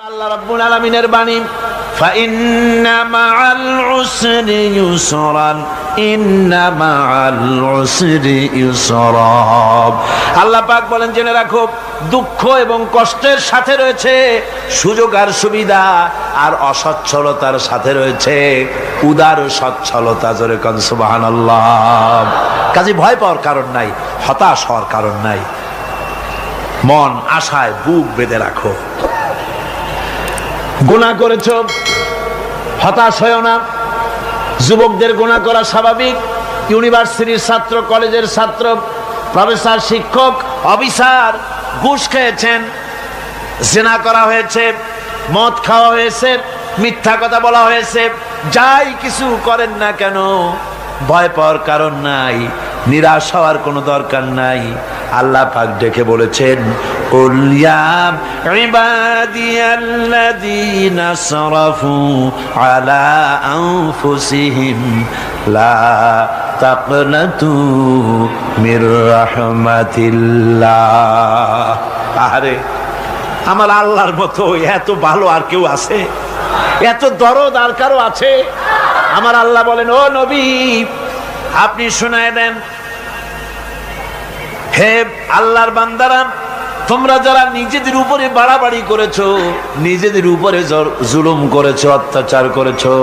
আল্লাহ রাব্বুল আলামিনের বাণী ফাইন্না মাআল উসরি ইউসরান ইন্না মাআল উসরি ইউসরা। আল্লাহ পাক বলেন, জেনে রাখো দুঃখ এবং কষ্টের সাথে রয়েছে সুযোগ আর সুবিধা, আর অসচ্ছলতার সাথে রয়েছে উদার সচ্ছলতা। জোরে কোন সুবহানাল্লাহ। কাজে ভয় পাওয়ার কারণ নাই, হতাশ হওয়ার কারণ নাই। মন আশায় বুক বেঁধে রাখো। গুনাহ করেছ, হতাশ হয়েও না। যুবকদের গুনাহ করা স্বাভাবিক। ইউনিভার্সিটির ছাত্র, কলেজের ছাত্র, প্রফেসর, শিক্ষক, অফিসার ঘুষ খেয়েছেন, জিনা করা হয়েছে, মদ খাওয়া হয়েছে, মিথ্যা কথা বলা হয়েছে, যাই কিছু করেন না কেন ভয় পাওয়ার কারণ নাই, নিরাশ হওয়ার কোনো দরকার নাই। আল্লাহ পাক ডেকে বলেছেন, কুল ইয়া ইবাদিয়াল্লাযীনা আসরাফু আলা আনফুসিহিম লা তাকনাতু মির রাহমাতিল্লাহ। আরে আমার আল্লাহর মতো এত ভালো আর কেউ আছে? এত দরদ আর কারো আছে? আমার আল্লাহ বলেন, ও নবী আপনি শুনায় দেন, হে আল্লাহর বান্দারা, তোমরা যারা নিজেদের উপরে বাড়াবাড়ি করেছো, নিজেদের উপরে জুলুম করেছো, অত্যাচার করেছো,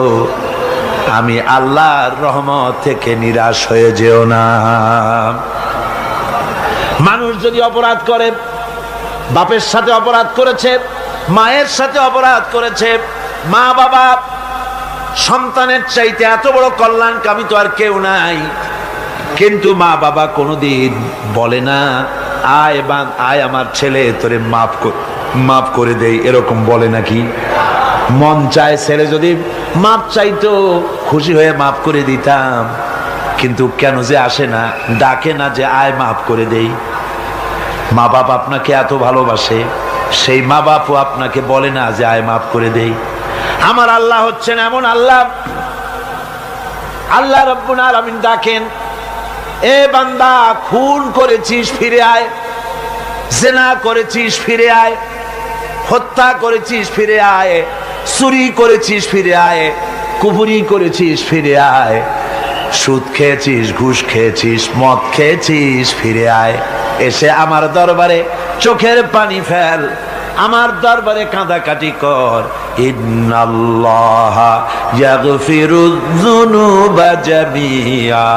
আমি আল্লাহর রহমত থেকে নিরাশ হয়ে যেও না। মানুষ যদি অপরাধ করে, বাপের সাথে অপরাধ করেছে, মায়ের সাথে অপরাধ করেছে, মা বাবা সন্তানের চাইতে এত বড় কল্যাণকামী তো আর কেউ নাই, কিন্তু মা বাবা কোনোদিন বলে না আয় আমার ছেলে তোরে মাফ করে দেই, এরকম বলে নাকি? মন চায় ছেলে যদি মাপ চাইতো, খুশি হয়ে মাফ করে দিতাম, কিন্তু কেন যে আসে না, ডাকে না যে আয় মাফ করে দেই। মা বাপ আপনাকে এত ভালোবাসে, সেই মা বাপও আপনাকে বলে না যে আয় মাফ করে দেই। আমার আল্লাহ হচ্ছেন এমন আল্লাহ, আল্লাহ রাব্বুল আলামিন ডাকেন, এ বান্দা খুন করেছিস ফিরে আয়, জিনা করেছিস ফিরে আয়, হত্যা করেছিস ফিরে আয়, চুরি করেছিস ফিরে আয়, কুফরি করেছিস ফিরে আয়, সুদ খেয়েছিস, ঘুষ খেয়েছিস, মদ খেয়েছিস ফিরে আয়। এসে আমার দরবারে চোখের পানি ফেল, আমার দরবারে কাঁদাকাটি কর। ইন্নাল্লাহা ইয়াগফিরুয যুনুবা জামিআ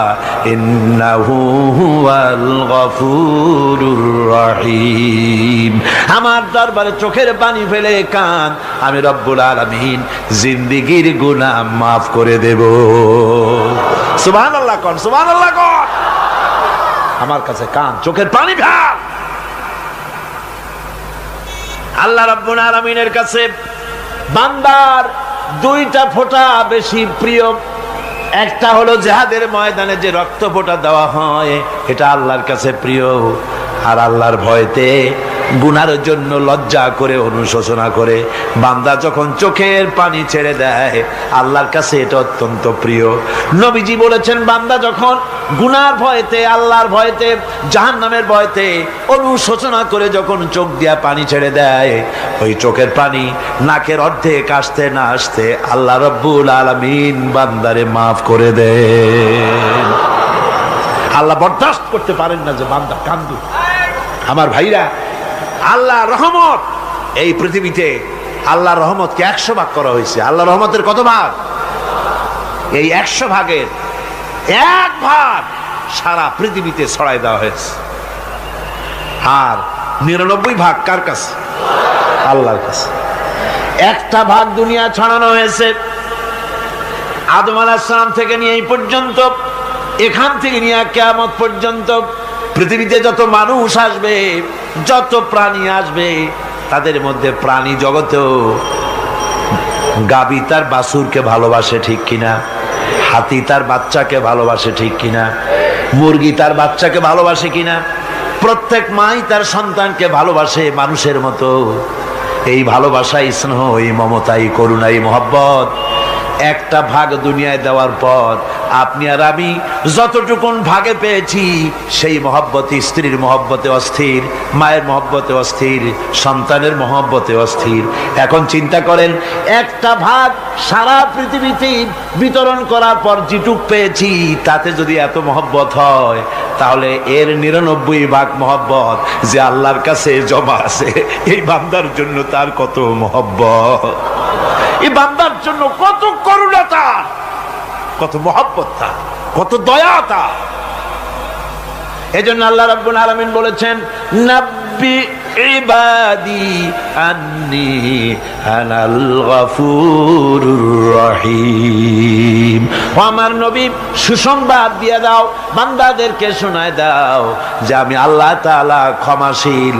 ইন্নাহু হুয়াল গফুরুর রহিম। আমার দরবারে চোখের পানি ফেলে কান, আমি রব্বুল আলামিন জিন্দেগীর গুনাহ মাফ করে দেব। সুবহানাল্লাহ কোন, সুবহানাল্লাহ কোন। আমার কাছে কান, চোখের পানি ফেল। আল্লাহ রাব্বুল আলামিনের কাছে বান্দার দুইটা ফোঁটা বেশি প্রিয়। একটা হলো জিহাদের ময়দানে যে রক্ত ফোঁটা দেওয়া হয়, এটা আল্লাহর কাছে প্রিয়। আর আল্লাহর ভয়তে গুনার জন্য লজ্জা করে, অনুশোচনা করে বান্দা যখন চোখের পানি ছেড়ে দেয়, আল্লাহর কাছে এটা অত্যন্ত প্রিয়। নবীজি বলেছেন, বান্দা যখন গুনার ভয়তে, আল্লাহর ভয়তে, জাহান্নামের ভয়তে অনুশোচনা করে যখন চোখ দিয়া পানি ছেড়ে দেয়, ওই চোখের পানি নাকের অর্ধেক আসতে না আসতে আল্লাহ রাব্বুল আলামিন বান্দারে মাফ করে দেন। আল্লাহ বরদাস্ত করতে পারেন না যে বান্দা কান্দু। আমার ভাইরা, আল্লাহ রহমত, এই পৃথিবীতে আল্লাহ রহমতকে 100 ভাগ করা হয়েছে। আল্লাহ রহমতের কত ভাগ? এই 100 ভাগের 1 ভাগ সারা পৃথিবীতে ছড়াই দেওয়া হয়েছে। আর 99 ভাগ কার কাছে? আল্লাহর কাছে। একটা ভাগ দুনিয়া ছড়ানো হয়েছে আদম আলাইহিস সালাম থেকে নিয়ে এই পর্যন্ত, এখান থেকে নিয়ে কিয়ামত পর্যন্ত পৃথিবীতে যত মানুষ আসবে, যত প্রাণী আসবে, তাদের মধ্যে প্রাণী জগতেও গাভী তার বাছুরকে ভালোবাসে, ঠিক কিনা? হাতি তার বাচ্চাকে ভালোবাসে, ঠিক কিনা? মুরগি তার বাচ্চাকে ভালোবাসে কিনা? প্রত্যেক মাই তার সন্তানকে ভালোবাসে মানুষের মতো। এই ভালোবাসা, স্নেহ, এই মমতা, এই করুণা, এই মহব্বত একটা ভাগ দুনিয়ায় দেওয়ার পর আপনি আর আমি যতটুকুন ভাগে পেয়েছি সেই মহব্বতে, স্ত্রীর মহব্বতে অস্থির, মায়ের মহব্বতে অস্থির, সন্তানের মহব্বতে অস্থির। এখন চিন্তা করেন, একটা ভাগ সারা পৃথিবীতে বিতরণ করার পর যেটুক পেয়েছি তাতে যদি এত মহব্বত হয়, তাহলে এর 99 ভাগ মহব্বত যে আল্লাহর কাছে জমা আছে, এই বান্দার জন্য তার কত মহব্বত, এই বান্দার জন্য কত করুণা তার, কত মহব্বত তার, কত দয়া তার। এজন্য আল্লাহ রাব্বুল আলামিন বলেছেন, নাব্বি ইবাদি আন্নি আনাল গফুরুর রহিম। ও আমার নবী, সুসংবাদ দিয়ে দাও, বান্দাদেরকে শোনায় দাও যে আমি আল্লাহ তাআলা ক্ষমাশীল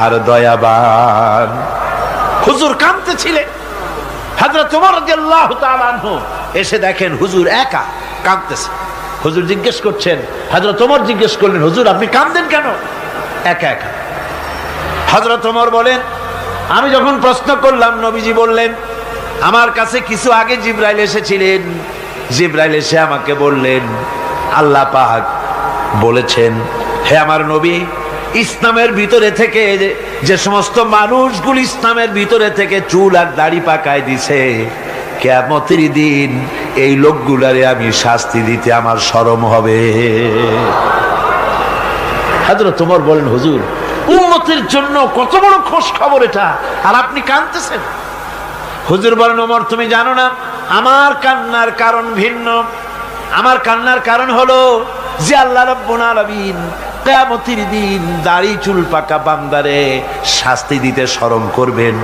আর দয়াবান। হুজুর কাঁদতেছিলেন, হযরত ওমর রাদিয়াল্লাহু তাআলা আনহু এসে দেখেন হুজুর একা কাঁদতেছে। হুজুর জিজ্ঞেস করছেন, হযরত ওমর জিজ্ঞেস করলেন, হুজুর আপনি কাঁদেন কেন একা একা? হযরত ওমর বলেন, আমি যখন প্রশ্ন করলাম নবীজি বললেন, আমার কাছে কিছু আগে জিবরাইল এসেছিলেন, জিবরাইল এসে আমাকে বললেন আল্লাহ পাক বলেছেন, হে আমার নবী, ইসলামের ভিতরে থেকে যে সমস্ত মানুষগুলো ইসলামের ভিতরে থেকে চুল আর দাড়ি পাকায় দিছে, কিয়ামতের দিন এই লোকগুলারে আমি শাস্তি দিতে আমার শরম হবে। হযরত ওমর বলেন, হুজুর উম্মতের জন্য কত বড় খোঁজ খবর এটা, আর আপনি কাঁদতেছেন। হুজুর বলেন, ওমর তুমি জানো না আমার কান্নার কারণ ভিন্ন। আমার কান্নার কারণ হলো যে আল্লাহ রাব্বুল আলামিন কিয়ামতের দিন দাড়ি চুল পাকা বান্দারে শাস্তি দিতে শরম করবেন,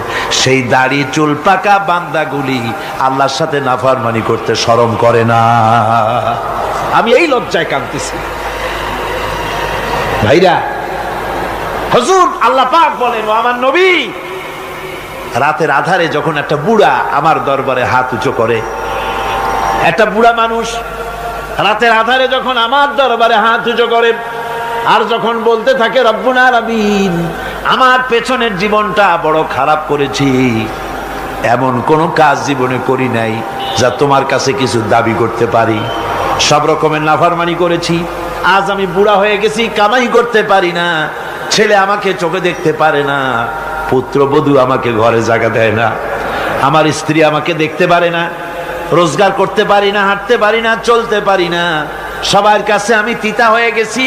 সেই দাড়ি চুল পাকা বান্দাগুলি আল্লাহর সাথে নাফরমানি করতে শরম করে না। আমি এই লজ্জায় কাঁদতেছি। ভাইরা, হুজুর আল্লাহ পাক বলেন, ও আমার নবী, রাতের আধারে যখন একটা বুড়া আমার দরবারে হাত উঁচু করে, একটা বুড়া মানুষ রাতের আধারে যখন আমার দরবারে হাত উঁচু করে আর যখন বলতে থাকে, রব্বুল আলামিন আমার পেছনের জীবনটা বড় খারাপ করেছি, এমন কোন কাজ জীবনে করি নাই যা তোমার কাছে কিছু দাবি করতে পারি, সব রকমের নাফরমানি করেছি, আজ আমি বুড়া হয়ে গেছি, কামাই করতে পারি না, ছেলে আমাকে চোখে দেখতে পারে না, পুত্রবধূ আমাকে ঘরে জায়গা দেয় না, আমার স্ত্রী আমাকে দেখতে পারে না, রোজগার করতে পারি না, হাঁটতে পারি না, চলতে পারি না, সবার কাছে আমি তিতা হয়ে গেছি,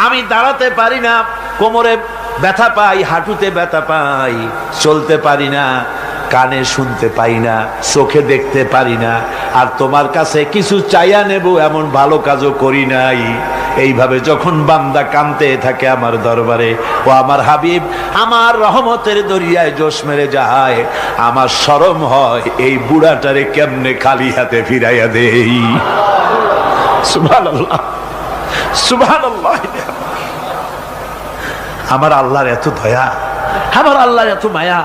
আমি দাঁড়াতে পারি না, কোমরে ব্যথা পাই, হাঁটুতে ব্যথা পাই, চলতে পারি না, কানে শুনতে পাই না, চোখে দেখতে পারি না, আর তোমার কাছে কিছু চাইয়া নেব এমন ভালো কাজও করি নাই। এইভাবে যখন বান্দা কাঁদতে থাকে আমার দরবারে, ও আমার হাবিব আমার রহমতের দরিয়ায় জোশ মেরে যায়, আমার শরম হয় এই বুড়াটারে কেমনে খালি হাতে ফিরাইয়া দেই। সুবহানাল্লাহ, সুবহানাল্লাহ। আমার আল্লাহর এত দয়া, আমার আল্লাহর এত মায়া,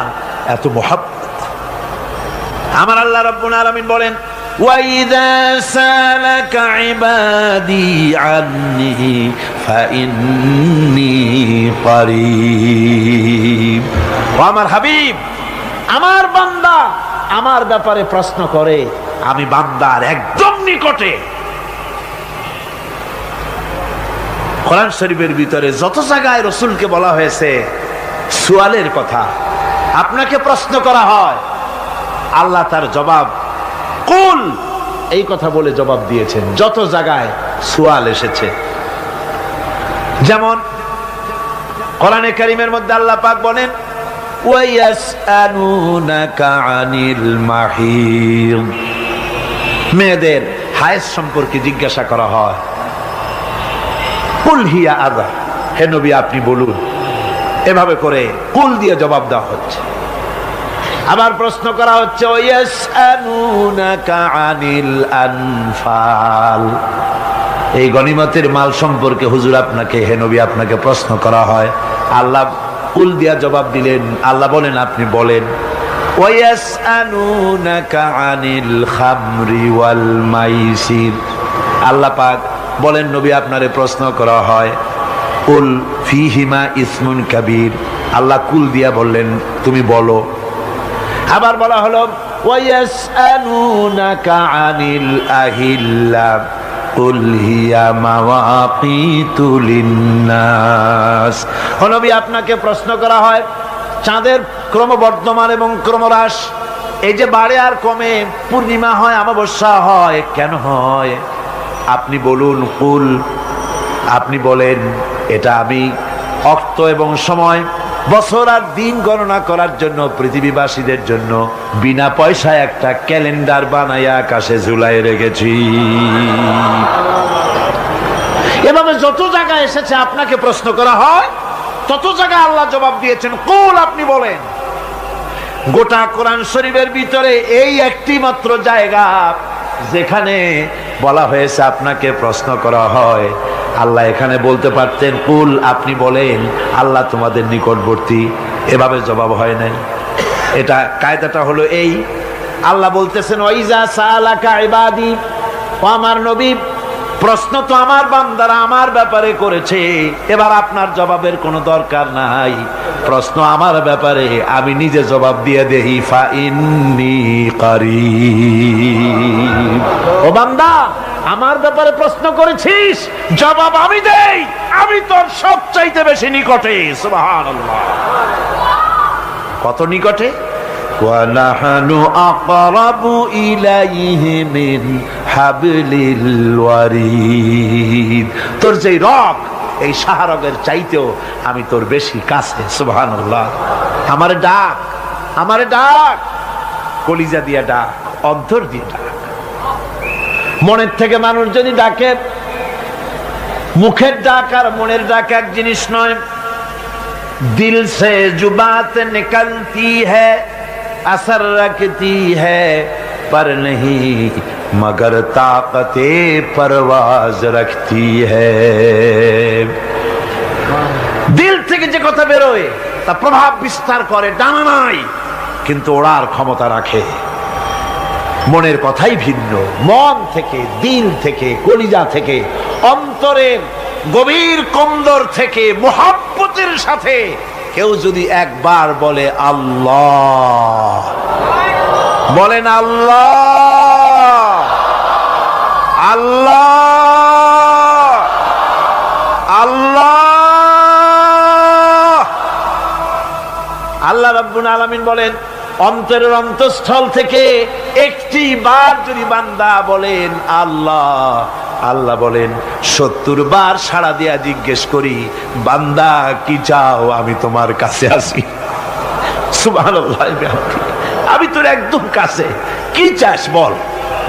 এত মহব্বত। আমার আল্লাহ রাব্বুল আলামিন বলেন, وَإِذَا سَأَلَكَ عِبَادِي عَنِّي فَإِنِّي قَرِيبٌ। ও আমার হাবিব, আমার বান্দা আমার ব্যাপারে প্রশ্ন করে, আমি বান্দার একদম নিকটে। কোরআন শরীফের ভিতরে যত জায়গায় রাসূলকে বলা হয়েছে সুয়ালের কথা, আপনাকে প্রশ্ন করা হয়, আল্লাহ তার জবাব কুল এই কথা বলে জবাব দিয়েছেন। যত জায়গায় সুয়াল এসেছে, যেমন কোরআনে কারীমের মধ্যে আল্লাহ পাক বলেন, ওয়ায়াসআলুনাকা আনিল মাহিদ, মেয়েদের হায়েজ সম্পর্কে জিজ্ঞাসা করা হয়, কুল হিয়া আযা, হে নবী আপনি বলুন। এভাবে করে কুল দিয়ে জবাব দেওয়া হচ্ছে। আবার প্রশ্ন করা হচ্ছে, ওয়ায়াসআলুনাকা আনিল আনফাল, এই গনিমতের মাল সম্পর্কে হুজুর আপনাকে, হে নবী আপনাকে প্রশ্ন করা হয়। আল্লাহ কুল দিয়া জবাব দিলেন, আল্লাহ বলেন আপনি বলেন। ওয়ায়াসআলুনাকা আনিল খামরি ওয়াল মাইসির, আল্লাহ পাক বলেন নবী আপনারে প্রশ্ন করা হয়, কুল ফীহিমা ইসমুন কাবীর, আল্লাহ কুল দিয়া বললেন তুমি বলো। আবার বলা হলো ওয়ায়াসআলুনাকা আনিল আহিল্লা কুল হিয়া মাওয়াকিতু লিন্নাস। ও নবী, আপনাকে প্রশ্ন করা হয় চাঁদের ক্রমবর্ধমান এবং ক্রমহ্রাস, এই যে বাড়ে আর কমে, পূর্ণিমা হয় অমাবস্যা হয়, কেন হয়? আপনি বলুন, কুল, আপনি বলেন, এটা আমি অক্ত এবং সময়, বছর আর দিন গণনা করার জন্য পৃথিবীবাসীদের জন্য বিনা পয়সায় একটা ক্যালেন্ডার বানাইয়া আকাশে ঝুলাই রেখেছি। এভাবে যত জায়গায় এসেছে আপনাকে প্রশ্ন করা হয়, তত জায়গায় আল্লাহ জবাব দিয়েছেন কুল, আপনি বলেন। গোটা কোরআন শরীফের ভিতরে এই একটি মাত্র জায়গা যেখানে বলা হয়েছে আপনাকে প্রশ্ন করা হয়। আল্লাহ এখানে বলতে পারতেন কুল, আপনি বলেন, আল্লাহ তোমাদের নিকটবর্তী, এভাবে জবাব হয় নাই। এটা কায়দাটা হলো এই, আল্লাহ বলতেছেন ওয়াইজা সালাকা ইবাদি, ও আমার নবী, প্রশ্ন তো আমার বান্দারা আমার ব্যাপারে করেছে, এবার আপনার জবাবের কোনো দরকার নাই। প্রশ্ন আমার ব্যাপারে, আমি নিজে জবাব দিয়ে দেই, ফা ইন্নী কারীব। ও বান্দা, আমার ব্যাপারে প্রশ্ন করেছিস, জবাব আমি দেই, আমি তোর সবচাইতে বেশি নিকটে। সুবহানাল্লাহ, কত নিকটে? ওয়া নাহনু আকরাবু ইলাইহি মিন হাবলিল ওয়ারিদ। তোর যে রগ, এই শাহরগের চাইতেও আমি তোর বেশি কাছে। সুবহানাল্লাহ। আমারে ডাক, আমারে ডাক, কলিজা দিয়া ডাক, অন্তর দিয়ে ডাক। মনের থেকে মানুষ যদি ডাকে, মুখের ডাক আর মনের ডাক এক জিনিস নয়। দিল সে জুবাত নিকলতি হ্যায়, असर रखती है पर नहीं मगर ताकते परवाज रखती है। দিল থেকে যে কথা বেরোয় তা প্রভাব বিস্তার করে, ডানা নাই কিন্তু ওড়ার ক্ষমতা রাখে। মনের কথাই ভিন্ন। মন থেকে, দিল থেকে, কলিজা থেকে, অন্তরের গভীর কন্দর থেকে, মুহাব্বতের সাথে কেউ যদি একবার বলে আল্লাহ, বলেন আল্লাহ, আল্লাহ, আল্লাহ, আল্লাহ রাব্বুল আলামিন বলেন, অন্তরের অন্তঃস্থল থেকে একটি বার যদি বান্দা বলেন আল্লাহ, আল্লাহ বলেন 70 বার সাড়া দিয়া জিজ্ঞেস করি, বান্দা কি চাও, আমি তোমার কাছে আসি। সুবহানাল্লাহ, আমি তোর একদম কাছে, কি চাস বল,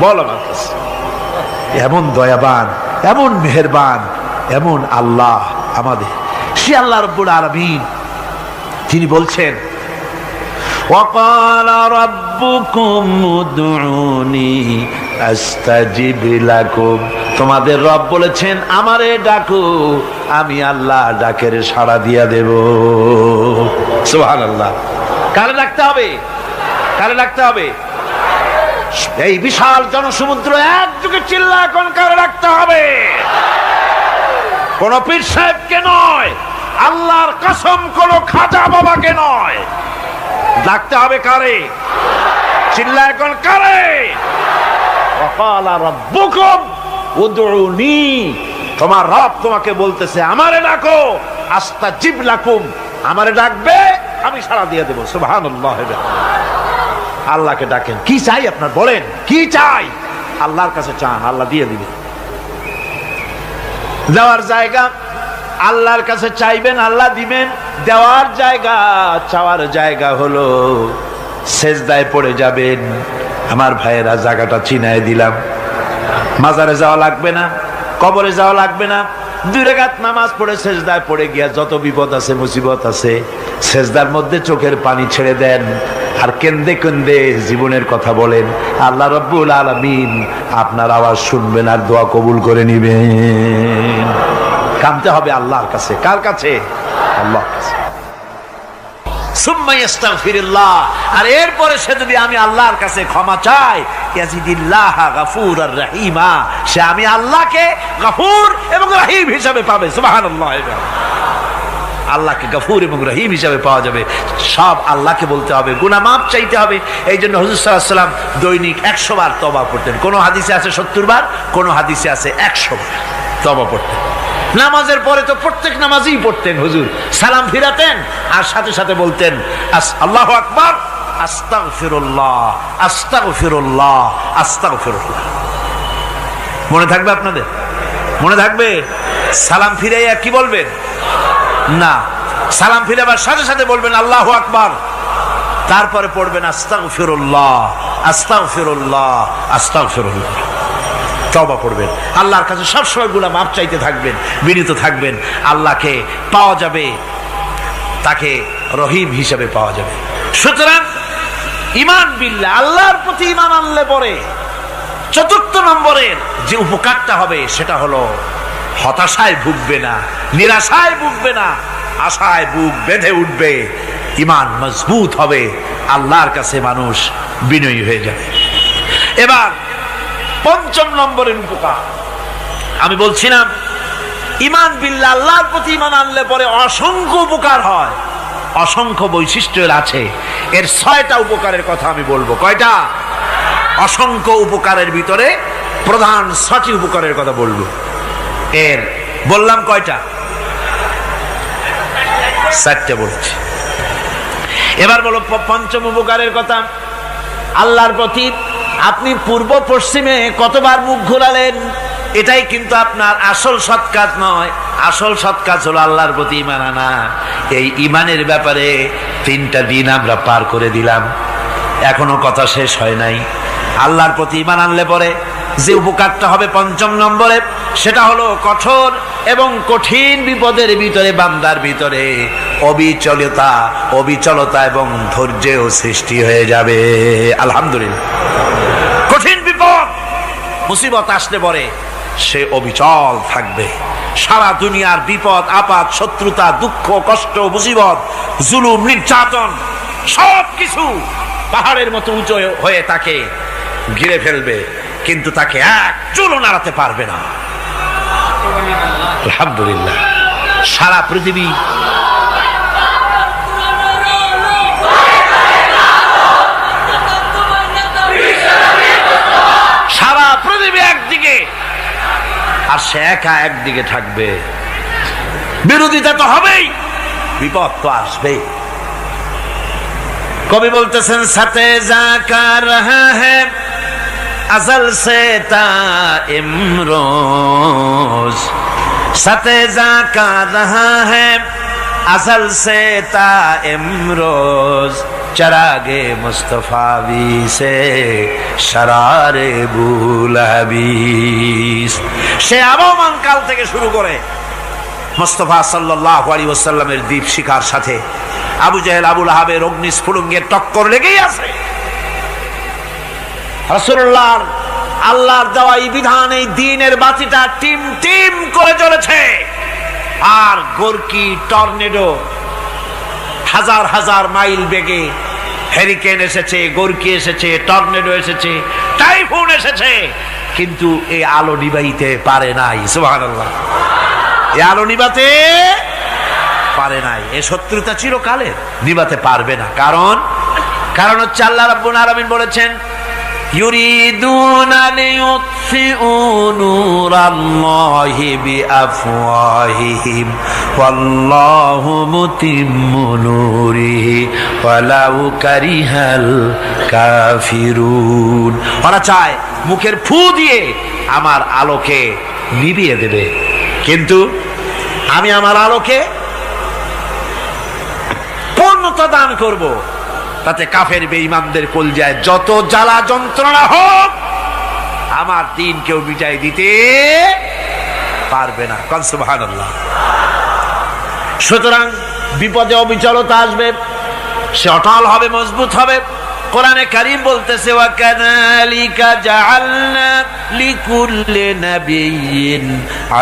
বল আমার কাছে। এমন দয়াবান, এমন মেহেরবান, এমন আল্লাহ আমাদের। সে আল্লাহ রাব্বুল আলামিন, তিনি বলছেন وقال ربكم ادعوني استجب لكم। তোমাদের রব বলেছেন আমারে ডাকো, আমি আল্লাহ ডাকের সাড়া দিয়া দেব। সুবহানাল্লাহ। কারে ডাকতে হবে? কারে ডাকতে হবে? এই বিশাল জনসমুদ্র একযোগে চিল্লায় কোন কারে ডাকতে হবে? কোন পীর সাহেবকে নয়, আল্লাহর কসম কোন খাজা বাবাকে নয়, ডাকতে হবে কারে? চিল্লায় এখন কারে? ওয়াকালা রাব্বুকুম উদউনি, তোমার রব তোমাকে বলতেছে আমারে ডাকো, আস্তাজিব লাকুম, আমারে ডাকবে আমি সাড়া দিয়ে দেব। সুবহানাল্লাহ। আল্লাহকে ডাকেন, কি চাই আপনার বলেন, কি চাই? আল্লাহর কাছে চান, আল্লাহ দিয়ে দিবেন। দেওয়ার জায়গা আল্লাহর কাছে চাইবেন, আল্লাহ দিবেন। দেওয়ার জায়গা, চাওয়ার জায়গা হলো সেজদায় পড়ে যাবেন। আমার ভাইয়েরা, জায়গাটা চিনায় দিলাম। মাজারে যাওয়া লাগবে না, কবরে যাওয়া লাগবে না। 2 রাকাত নামাজ পড়ে সেজদায় পড়ে গিয়া যত বিপদ আছে, মুসিবত আছে, সেজদার মধ্যে চোখের পানি ছেড়ে দেন আর কেন্দে কেন্দে জীবনের কথা বলেন। আল্লাহ রাব্বুল আলামিন আপনার আওয়াজ শুনবেন আর দোয়া কবুল করে নিবেন। কাঁদতে হবে আল্লাহর কাছে। কার কাছে? আল্লাহর কাছে। সুম্মা ইস্তাগফিরুল্লাহ, আর এরপরে সে যদি আমি আল্লাহর কাছে ক্ষমা চাই, ইয়াজিদিল্লাহ গফুরার রহিমা, সে আমি আল্লাহকে গফুর এবং রহিম হিসাবে পাবে। সুবহানাল্লাহ। আল্লাহকে গফুর এবং রহিম হিসাবে পাওয়া যাবে। সব আল্লাহকে বলতে হবে, গুনাহ মাফ চাইতে হবে। এই জন্য হুজুর সাল্লাল্লাহু আলাইহি ওয়াসাল্লাম দৈনিক 100 বার তওবা পড়তেন। কোন হাদিসে আছে 70 বার, কোন হাদিসে আছে 100 বার তওবা পড়তেন। নামাজের পরে তো প্রত্যেক নামাজই পড়তেন হুজুর, সালাম ফিরাতেন আর সাথে সাথে বলতেন আল্লাহু আকবার, আস্তাগফিরুল্লাহ, আস্তাগফিরুল্লাহ, আস্তাগফিরুল্লাহ। মনে থাকবে আপনাদের? মনে থাকবে? সালাম ফিরাইয়া কি বলবেন? না, সালাম ফিরাবার সাথে সাথে বলবেন আল্লাহু আকবার, তারপরে পড়বেন আস্তাগফিরুল্লাহ, আস্তাগফিরুল্লাহ, আস্তাগফিরুল্লাহ। তওবা পড়বেন, আল্লাহর কাছে সবসময় গুনাহ মাফ চাইতে থাকবেন, বিনীত থাকবেন। আল্লাহকে পাওয়া যাবে, তাকে রহিম হিসেবে পাওয়া যাবে। সুতরাং ঈমান বিল্লাহ, আল্লাহর প্রতি ঈমান আনলে পরে চতুর্থ নম্বরের যে উপকারটা হবে সেটা হলো হতাশায় ভুগবে না, নিরাশায় ভুগবে না, আশায় বুক বেঁধে উঠবে, ঈমান মজবুত হবে, আল্লাহর কাছে মানুষ বিনয়ী হয়ে যাবে। এবার পঞ্চম নম্বরের উপকার আমি বলছিলাম, ঈমান বিল্লাহ, আল্লাহর প্রতি ঈমান আনলে পরে অসংখ্য উপকার হয়, অসংখ্য বৈশিষ্ট্য আছে। এর 6টা উপকারের কথা আমি বলবো। কয়টা? অসংখ্য উপকারের ভিতরে প্রধান 6টি উপকারের কথা বলবো। এর বললাম কয়টা? 4টে বলছি। এবার বলো পঞ্চম উপকারের কথা। আল্লাহর প্রতি আপনি পূর্ব পশ্চিমে কতবার মুখ ঘোরালেন, এটাই কিন্তু আপনার আসল সৎ কাজ নয়। আসল সৎ কাজ হলো আল্লাহর প্রতি ঈমান আনা। এই ঈমানের ব্যাপারে 3টা দিন আমরা পার করে দিলাম, এখনো কথা শেষ হয় নাই। আল্লাহর প্রতি ঈমান আনলে পরে যে উপকারটা হবে পঞ্চম নম্বরে, সেটা হলো কঠোর এবং কঠিন বিপদের ভিতরে বান্দার ভিতরে অবিচলতা এবং ধৈর্যের সৃষ্টি হয়ে যাবে। আলহামদুলিল্লাহ। কঠিন বিপদ মুসিবত আসলে পরে সে অবিচল থাকবে। সারা দুনিয়ার বিপদ আপদ, শত্রুতা, দুঃখ, কষ্ট, মুসিবত, জুলুম, নির্যাতন সবকিছু পাহাড়ের মতো উঁচু হয়ে তাকে ঘিরে ফেলবে, কিন্তু তাকে এক চুলও নাড়াতে পারবে না। আলহামদুলিল্লাহ। সারা পৃথিবী একদিকে আর সে একা একদিকে থাকবে। বিরোধিতা তো হবেই, বিপদ তো আসবেই। কবি বলতেছেন, সাথে জাকা রহা হ্যায় अज़ल से ता इमरोज, सतेजा का रहा है अज़ल से ता इमरोज, चरागे मुस्तफावी से शरारे बुलहबीस। সে আবহমান কাল থেকে শুরু করে মুস্তাফা সাল্লাল্লাহু আলাইহি ওয়াসাল্লামের দীপ শিখার সাথে আবু জাহেল, আবু লাহাবের অগ্নিস্ফুলিঙ্গের টক্কর লেগেই আছে। রাসূলুল্লাহ আল্লাহর দেওয়া এই বিধান, এই দ্বীনের বাতিটা টিম টিম করে জ্বলেছে। আর গোরকি, টর্নেডো, হাজার হাজার মাইল বেগে হেরিকেন এসেছে, গোরকি এসেছে, টর্নেডো এসেছে, টাইফুন এসেছে, কিন্তু এই আলো নিবাইতে পারে নাই। সুবহানাল্লাহ। এই আলো নিবাতে পারে নাই। এই শত্রুতা চিরকালের, নিবাতে পারবে না। কারণ হচ্ছে আল্লাহ রাব্বুল আলামিন বলেছেন, ইউরিদুনা লিইউতফিউ নূরাল্লাহি বিআফওয়াহিহিম ওয়াল্লাহু মুতিম্মু নূরিহি ওয়ালাউ কারিহাল কাফিরুন। ওরা চায় মুখের ফু দিয়ে আমার আলোকে নিভিয়ে দেবে, কিন্তু আমি আমার আলোকে পূর্ণতা দান করব। তাতে কাফের বেঈমানদের কলজায় যত জ্বালা যন্ত্রণা হোক, আমার দ্বীন কেউ মিটাই দিতে পারবে না। সুবহানাল্লাহ। সুতরাং বিপদে অবিচলতা আসবে, সে অটল হবে, মজবুত হবে। কোরআনে কারীম বলতেছে, ওয়া কাযালিকা জাআলনা লিকুল্লি নাবিয়্যিন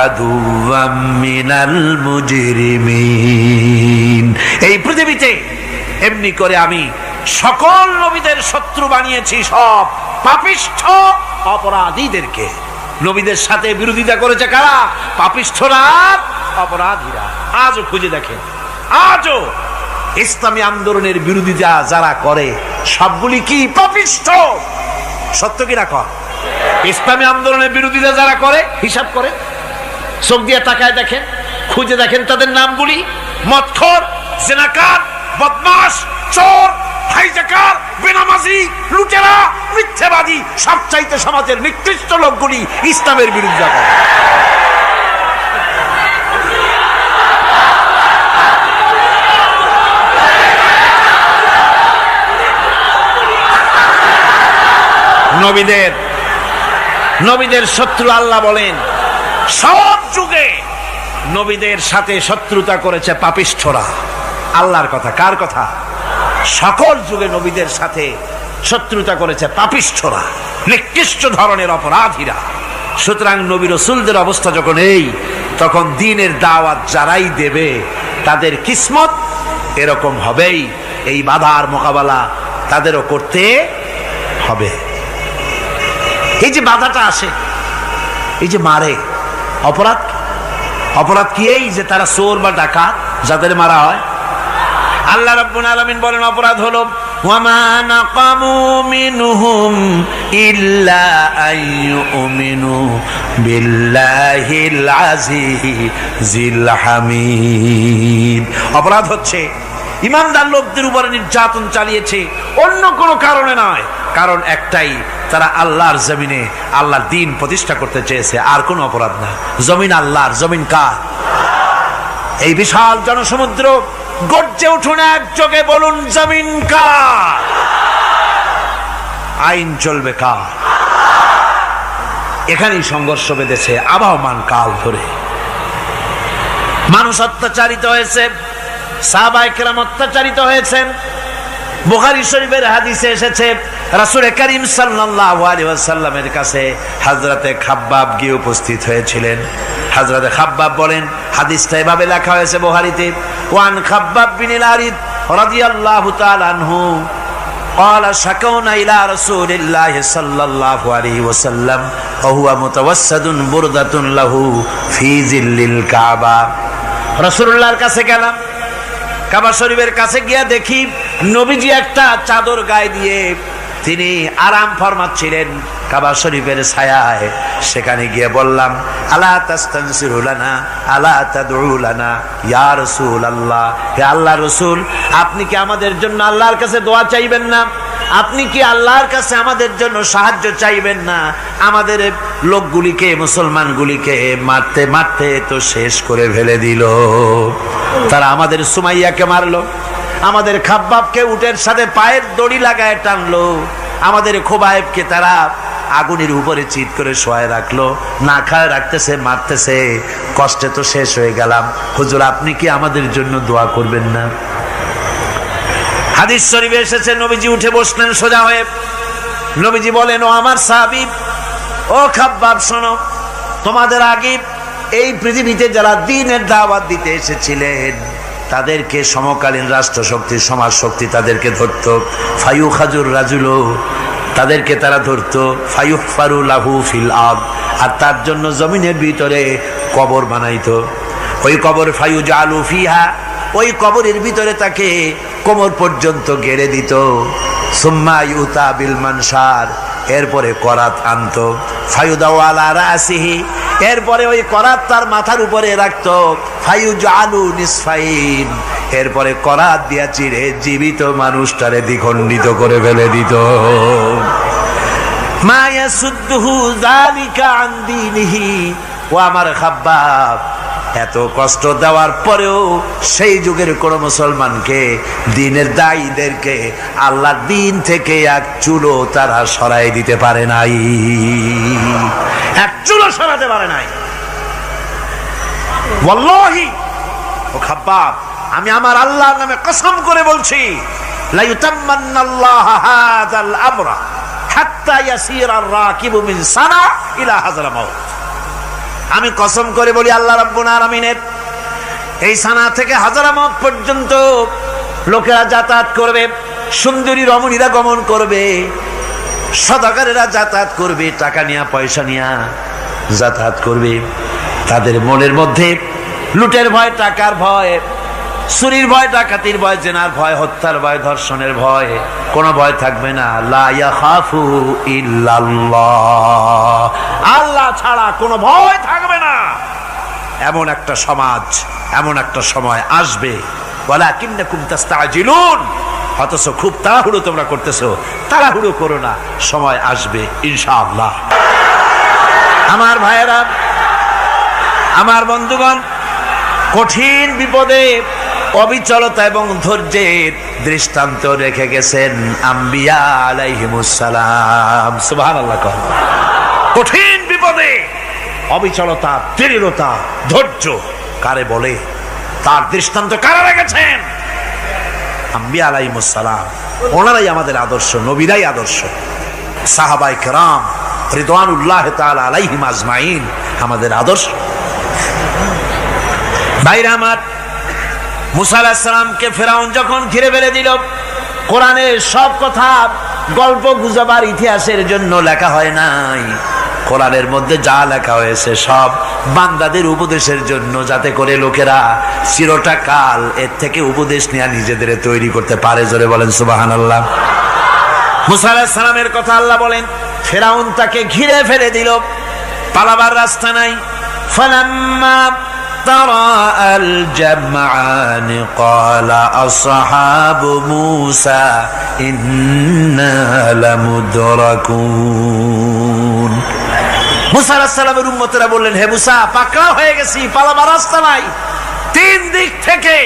আদুওয়াম মিনাল মুজরিমিন। এই পৃথিবীতে এমনি করে আমি সকল নবীদের শত্রু বানিয়েছি, সব পাপিষ্ঠ অপরাধীদেরকে। নবীদের সাথে বিরোধিতা করেছে কারা? পাপিষ্ঠরা, অপরাধীরা। আজও খুঁজে দেখেন আজও ইসলামী আন্দোলনের বিরোধিতা যারা করে সবগুলি কি পাপিষ্ঠ? সত্য কিনা কর? ইসলামী আন্দোলনের বিরোধিতা যারা করে হিসাব করে, চোখ দিয়ে তাকায় দেখেন, খুঁজে দেখেন তাদের নামগুলি। মদখোর, জিনাকার, বদমাশ, চোর, হাইজাকার, বেনামাজি, লুটেরা, মিথ্যাবাদী, সবচাইতে সমাজের নিকৃষ্ট লোকগুলি ইসলামের বিরুদ্ধে করে। নবীদের শত্রু আল্লাহ বলেন সব যুগে নবীদের সাথে শত্রুতা করেছে পাপিষ্ঠরা। আল্লাহর কথা, কার কথা? সকল যুগে নবীদের সাথে শত্রুতা করেছে পাপিষ্ঠরা, নিকৃষ্ট ধরনের অপরাধীরা। সুতরাং নবী রাসূলদের অবস্থা যখন এই, তখন দ্বীনের দাওয়াত যারাই দেবে তাদের কিসমত এরকম হবেই। এই বাধার মোকাবেলা তাদেরও করতে হবে। এই যে বাধাটা আসে, এই যে মারে, অপরাধ কি? এই যে তারা চোর বা ডাকাত যাদের মারা হয়। আল্লাহ রাব্বুল আলামিন বলেন অপরাধ হলো ওয়ামা নাকামু মিনহুম ইল্লা আইয়ুমিনু বিল্লাহিল আজিজিল হামিদ। অপরাধ হচ্ছে ইমানদার লোকদের উপরে নির্যাতন চালিয়েছে, অন্য কোনো কারণে নয়। কারণ একটাই, তারা আল্লাহর জমিনে আল্লাহর দ্বীন প্রতিষ্ঠা করতে চেয়েছে, আর কোনো অপরাধ না। জমিন আল্লাহর, জমিন কার? এই বিশাল জনসমুদ্র গর্জে উঠুন একযোগে, বলুন জমিন কার? আইন চলবে কার? এখানেই সংঘর্ষ বেঁধেছে আবহমান কাল ধরে। মানুষ অত্যাচারিত হয়েছে, সাহাবায়ে কেরাম অত্যাচারিত হয়েছেন। বুখারী শরীফের হাদিসে এসেছে রাসূল করিম সাল্লাল্লাহু আলাইহি ওয়াসাল্লামের কাছে হযরতে খাব্বাব গিয়ে উপস্থিত হয়েছিলেন। হযরতে খাব্বাব বলেন, হাদিসটা এভাবে লেখা হয়েছে বুখারীতে, ওয়ান খাব্বাব বিন আরিদ রাদিয়াল্লাহু তাআলা আনহু قال شكونا إلى رسول الله صلى الله عليه وسلم وهو متوسد بردة له في ظل الكعبة। রাসূলুল্লাহর কাছে গেলাম, কাবা শরীফের কাছে গিয়া দেখি নবীজি একটা চাদর গায়ে দিয়ে তিনি আরাম ফরমাচ্ছিলেন কাবা শরীফের ছায়ায়। সেখানে গিয়ে বললাম, আলা তাস্তানসিরু লানা আলা তাদউ লানা ইয়া রাসূলুল্লাহ, হে আল্লাহর রাসূল, আপনি কি আমাদের জন্য আল্লাহর কাছে দোয়া চাইবেন না? আপনি কি আল্লাহর কাছে আমাদের জন্য সাহায্য চাইবেন না? আমাদের লোকগুলিকে, মুসলমানগুলিকে মারতে মারতে তো শেষ করে ফেলে দিল। তারা আমাদের সুমাইয়াকে মারলো, আমাদের খাব্বাবকে উটের সাথে পায়ের দড়ি লাগায় টানলো, আমাদের খোবায়েবকে তারা আগুনের উপরে চিৎ করে শোয়ায় রাখলো, না খায় রাখতেছে, মারতেছে। কষ্টে তো শেষ হয়ে গেলাম, হুজুর আপনি কি আমাদের জন্য দোয়া করবেন না? হাদিস শরীফে এসেছে নবীজি উঠে বসলেন সোজা হয়ে। নবীজি বলেন, ও আমার সাহাবী, ও খাব্বাব শোনো, তোমাদের আগে এই পৃথিবীতে যারা দ্বীনের দাওয়াত দিতে এসেছিলেন তাদেরকে সমকালীন রাষ্ট্রশক্তি, সমাজ শক্তি তাদেরকে ধরত। ফায়ু খাজুর রাজুলো, তাদেরকে তারা ধরত। ফায়ুহফারু লাহু ফিল আরদ, আর তার জন্য জমিনের ভিতরে কবর বানাইতো। ওই কবর ফায়ু জালু ফিহা, ওই কবরের ভিতরে তাকে কোমর পর্যন্ত গেড়ে দিত। সুম্মা ইউতা বিল মানসার, এরপরে করাত আনতো। ফায়ুদাউ আলা রাসিহি, এরপরে ওই করাত তার মাথার উপরে রাখতো। ফায়ুজালু নিসফাইন, এরপরে করাত দিয়া চিরে জীবিত মানুষটারে দ্বিখণ্ডিত করে ফেলে দিত। মা ইয়াসুদ্দুহু যালিকা আন দীনিহি, ও আমার খাব্বাব, এত কষ্ট দেওয়ার পরেও সেই যুগের কোন মুসলমানকে, দ্বীনের দায়ীদেরকে আল্লাহর দ্বীন থেকে এক চুলো তারা সরাই দিতে পারে নাই, এক চুলো সরাতে পারে নাই। ওয়াল্লাহি, ও খাব্বাব, আমি আমার আল্লাহর নামে কসম করে বলছি, লা ইউতাম্মান্নাল্লাহু হাযাল আমরা হাত্তা ইয়াসিরা আর-রাকিবু মিন সানা ইলা হাযরামাউত। আমি কসম করে বলি, আল্লাহ রাব্বুল আলামিনের এই সানা থেকে হাজারামাউত পর্যন্ত লোকেরা যাতায়াত করবে, সুন্দরী রমণীরা গমন করবে, সদাগরেরা যাতায়াত করবে, টাকা নিয়া পয়সা নিয়া যাতায়াত করবে। তাদের মনের মধ্যে লুটের ভয়, টাকার ভয়, চুরির ভয়, ডাকাতির ভয়, জেনার ভয়, হত্যার ভয়, ধর্ষণের ভয়, কোনো ভয় থাকবে না। লা ইয়াখাফু ইল্লাল্লাহ, আল্লাহ ছাড়া কোনো ভয় থাকবে না। এমন একটা সমাজ, এমন একটা সময় আসবে। ওয়ালাকিন্নাকুম তাস্তাজিলুন, অথচ খুব তাড়াহুড়ো তোমরা করতেছো। তাড়াহুড়ো করো না, সময় আসবে ইনশাআল্লাহ। আমার ভাইয়েরা, আমার বন্ধুগণ, কঠিন বিপদে অবিচলতা এবং ধৈর্যের দৃষ্টান্ত রেখে গেছেন আম্বিয়া আলাইহিমুস সালাম। সুবহানাল্লাহ। কঠিন বিপদে অবিচলতা, দৃঢ়তা, ধৈর্য কারে বলে, তার দৃষ্টান্ত কারা রেখেছেন? আম্বিয়া আলাইহিমুস সালাম। ওনারাই আমাদের আদর্শ, নবীরাই আদর্শ। সাহাবায়ে কেরাম রিদওয়ানুল্লাহ তাআলা আলাইহিম আজমাইন আমাদের আদর্শ। ভাইরা আমার, মুসা আলাইহিস সালামকে ফেরাউন যখন ঘিরে ফেলে দিল, কোরআনের সব কথা গল্প গুজবার ইতিহাসের জন্য লেখা হয় নাই। কোরআনের মধ্যে যা লেখা হয়েছে সব বান্দাদের উপদেশের জন্য, যাতে করে লোকেরা চিরটা কাল এর থেকে উপদেশ নিয়ে নিজেদের তৈরি করতে পারে। জোরে বলেন সুবহানাল্লাহ। মুসা আলাইহিস সালামের কথা আল্লাহ বলেন, ফেরাউন তাকে ঘিরে ফেলে দিল, পালাবার রাস্তা নাই। ফালাম্মা তারা আল জামআন ক্বালা আসহাবু মূসা ইন্না লামুদরাকুন। মুসা আলাইহিস সালামের উম্মতেরা বললেন, হে মুসা, পাকড়াও হয়ে গেছি, পালাবার রাস্তা নাই। তিন দিক থেকে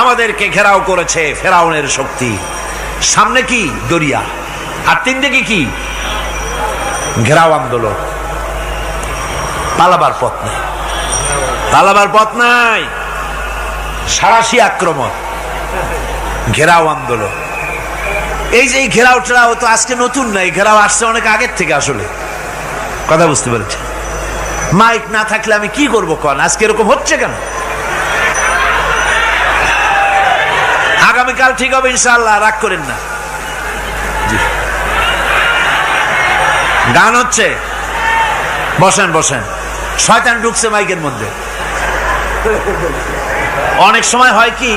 আমাদেরকে ঘেরাও করেছে ফেরাউনের শক্তি। সামনে কি? দরিয়া, আর তিন দিকে কি? ঘেরাও আন্দোলন। পালাবার পথ নাই, পালাবার পথ নাই। সারাশি আক্রমণ, ঘেরাও আন্দোলন। এই যে ঘেরাও টেরাও তো আজকে নতুন নাই, ঘেরাও আসছে অনেক আগের থেকে। আসলে কথা বুঝতে পেরেছে? মাইক না থাকলে আমি কি করবো কোন? আজকে এরকম হচ্ছে কেন? আগামীকাল ঠিক হবে ইনশাআল্লাহ, রাগ করেন না। গান হচ্ছে, বসেন বসেন। শয়তান ঢুকছে মাইকের মধ্যে। অনেক সময় হয় কি,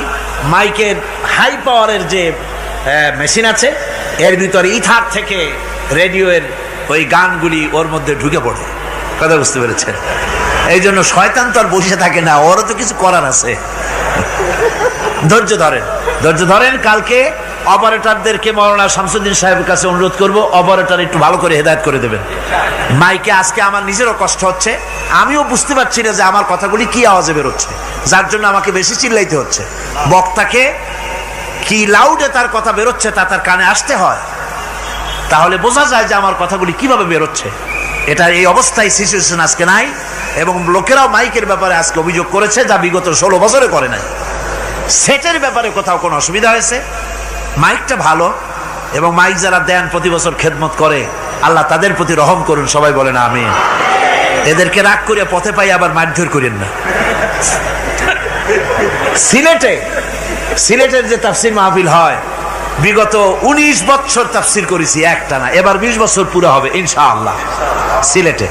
মাইকের হাই পাওয়ারের যে মেশিন আছে, এর ভিতরে ইথার থেকে রেডিওর ওই গানগুলি ওর মধ্যে ঢুকে পড়ে। কথা বুঝতে পেরেছেন? এই জন্য শয়তান তো আর বসে থাকে না, ওরও তো কিছু করার আছে। ধৈর্য ধরেন, ধৈর্য ধরেন। কালকে অপারেটরদেরকে মাওলানা শামসুদ্দিন সাহেবের কাছে অনুরোধ করব, অপারেটর একটু ভালো করে হেদায়েত করে দেবেন মাইকে। আজকে আমার নিজেরও কষ্ট হচ্ছে, আমিও বুঝতে পারছি না যে আমার কথাগুলি কি আওয়াজে বেরোচ্ছে, যার জন্য আমাকে বেশি চিল্লাইতে হচ্ছে। বক্তাকে কি লাউডে তার কথা বেরোচ্ছে তা তার কানে আসতে হয়, তাহলে বোঝা যায় যে আমার কথাগুলি কিভাবে বেরোচ্ছে। এটা এই অবস্থায় সিচুয়েশন আজকে নাই, এবং লোকেরাও মাইকের ব্যাপারে আজকে অভিযোগ করেছে, যা বিগত 16 বছরে করে নাই। সেটের ব্যাপারে কোথাও কোনো অসুবিধা হয়েছে? মাইকটা ভালো, এবং মাইক যারা দেন প্রতি বছর খেদমত করে, আল্লাহ তাদের প্রতি রহম করুন। সবাই বলেন আমিন। এদেরকে রাগ করে পথে পাই আবার মারধর করেন না। সিলেটের যে তাফসির মাহফিল হয়, বিগত 19 বছর তাফসির করেছি একটানা, এবার 20 বছর পুরো হবে ইনশাআল্লাহ। সিলেটে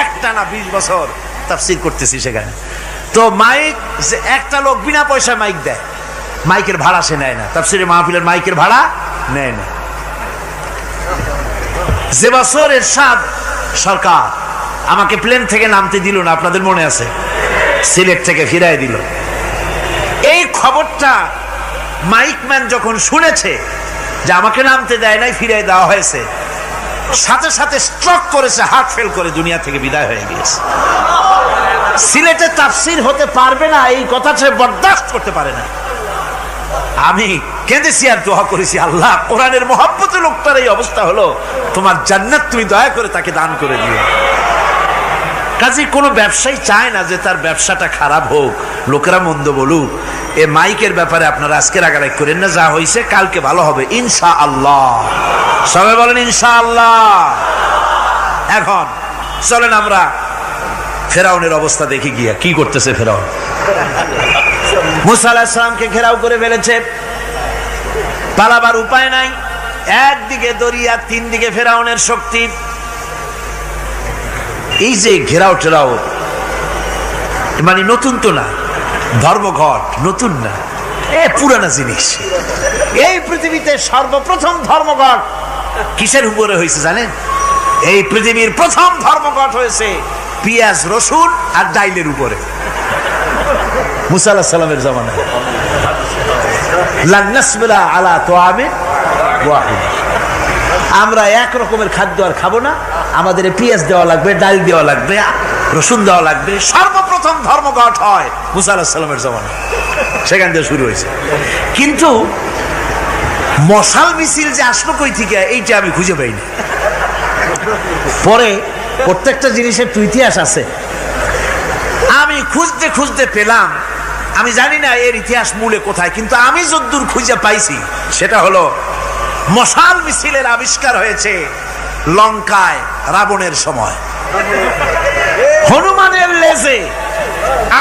একটানা 20 বছর তাফসির করতেছি সেখানে। তো মাইক, যে একটা লোক বিনা পয়সায় মাইক দেয়, মাইকের ভাড়া সে নেয় না। তাফসিরের মাহফিলের মাইকের ভাড়া নেয় না। যে বছর এরশাদ সরকার আমাকে প্লেন থেকে নামতে দিল না, আপনাদের মনে আছে? সিলেট থেকে ফিরাই দিল। এই খবরটা মাইকম্যান যখন শুনেছে যে আমাকে নামতে দেয় নাই, ফিরাই দেওয়া হয়েছে, সাথে সাথে স্ট্রোক করেছে, হার্ট ফেল করে দুনিয়া থেকে বিদায় হয়ে গিয়েছে। সিলেটে তাফসির হতে পারবে না, এই কথাটা বরদাস্ত করতে পারে না। আমি কেঁদেছি আর দোয়া করেছি, আল্লাহ, কোরআনের মহব্বতে লোকটার এই অবস্থা হলো, তোমার জান্নাত তুমি দয়া করে তাকে দান করে দিও। কাজে কোনো ব্যবসায়ী চায় না যে তার ব্যবসাটা খারাপ হোক, লোকেরা মন্দ বলুক। এ মাইকের ব্যাপারে আপনারা আজকে রাগারাগ করেন না, যা হয়েছে কালকে ভালো হবে ইনশাআল্লাহ। সবাই বলেন ইনশাআল্লাহ। এখন চলেন আমরা ফেরাউনের অবস্থা দেখি গিয়া কি করতেছে ফেরাউন। মুসা আলাইহিস সালামকে ঘেরাও করে ফেলেছে, পালাবার উপায় নাই। একদিকে দরিয়া, তিন দিকে ফেরাউনের শক্তি। এই যে ঘেরাও টেরাও, মানে নতুন তো না, ধর্মঘট নতুন না, পুরানা জিনিস। এই পৃথিবীতে সর্বপ্রথম ধর্মঘট কিসের উপরে হয়েছে জানেন? এই পৃথিবীর প্রথম ধর্মঘট হয়েছে পেঁয়াজ রসুন আর ডাইলের উপরে, মুসা আলাইহিস সালামের জামানায়। লান নাসবিরা আলা তাআমিন ওয়াহিদ, আমরা এক রকমের খাদ্য আর খাবো না, আমাদের পেঁয়াজ দেওয়া লাগবে, ডাল দেওয়া লাগবে, রসুন দেওয়া লাগবে। সর্বপ্রথম ধর্মঘট হয় মুসা আলাইহিস সালামের জামানায়, সেখান থেকে শুরু হয়েছে। কিন্তু মশাল মিছিল যে আসলো কই থেকে, এইটা আমি খুঁজে পাইনি। পরে প্রত্যেকটা জিনিসের তো ইতিহাস আছে, আমি খুঁজতে খুঁজতে পেলাম। আমি জানি না এর ইতিহাস মূলে কোথায়, কিন্তু আমি যদ্দূর খুঁজে পাইছি সেটা হলো মশাল মিছিলের আবিষ্কার হয়েছে লঙ্কায় রাবণের সময়। হনুমানের লেজে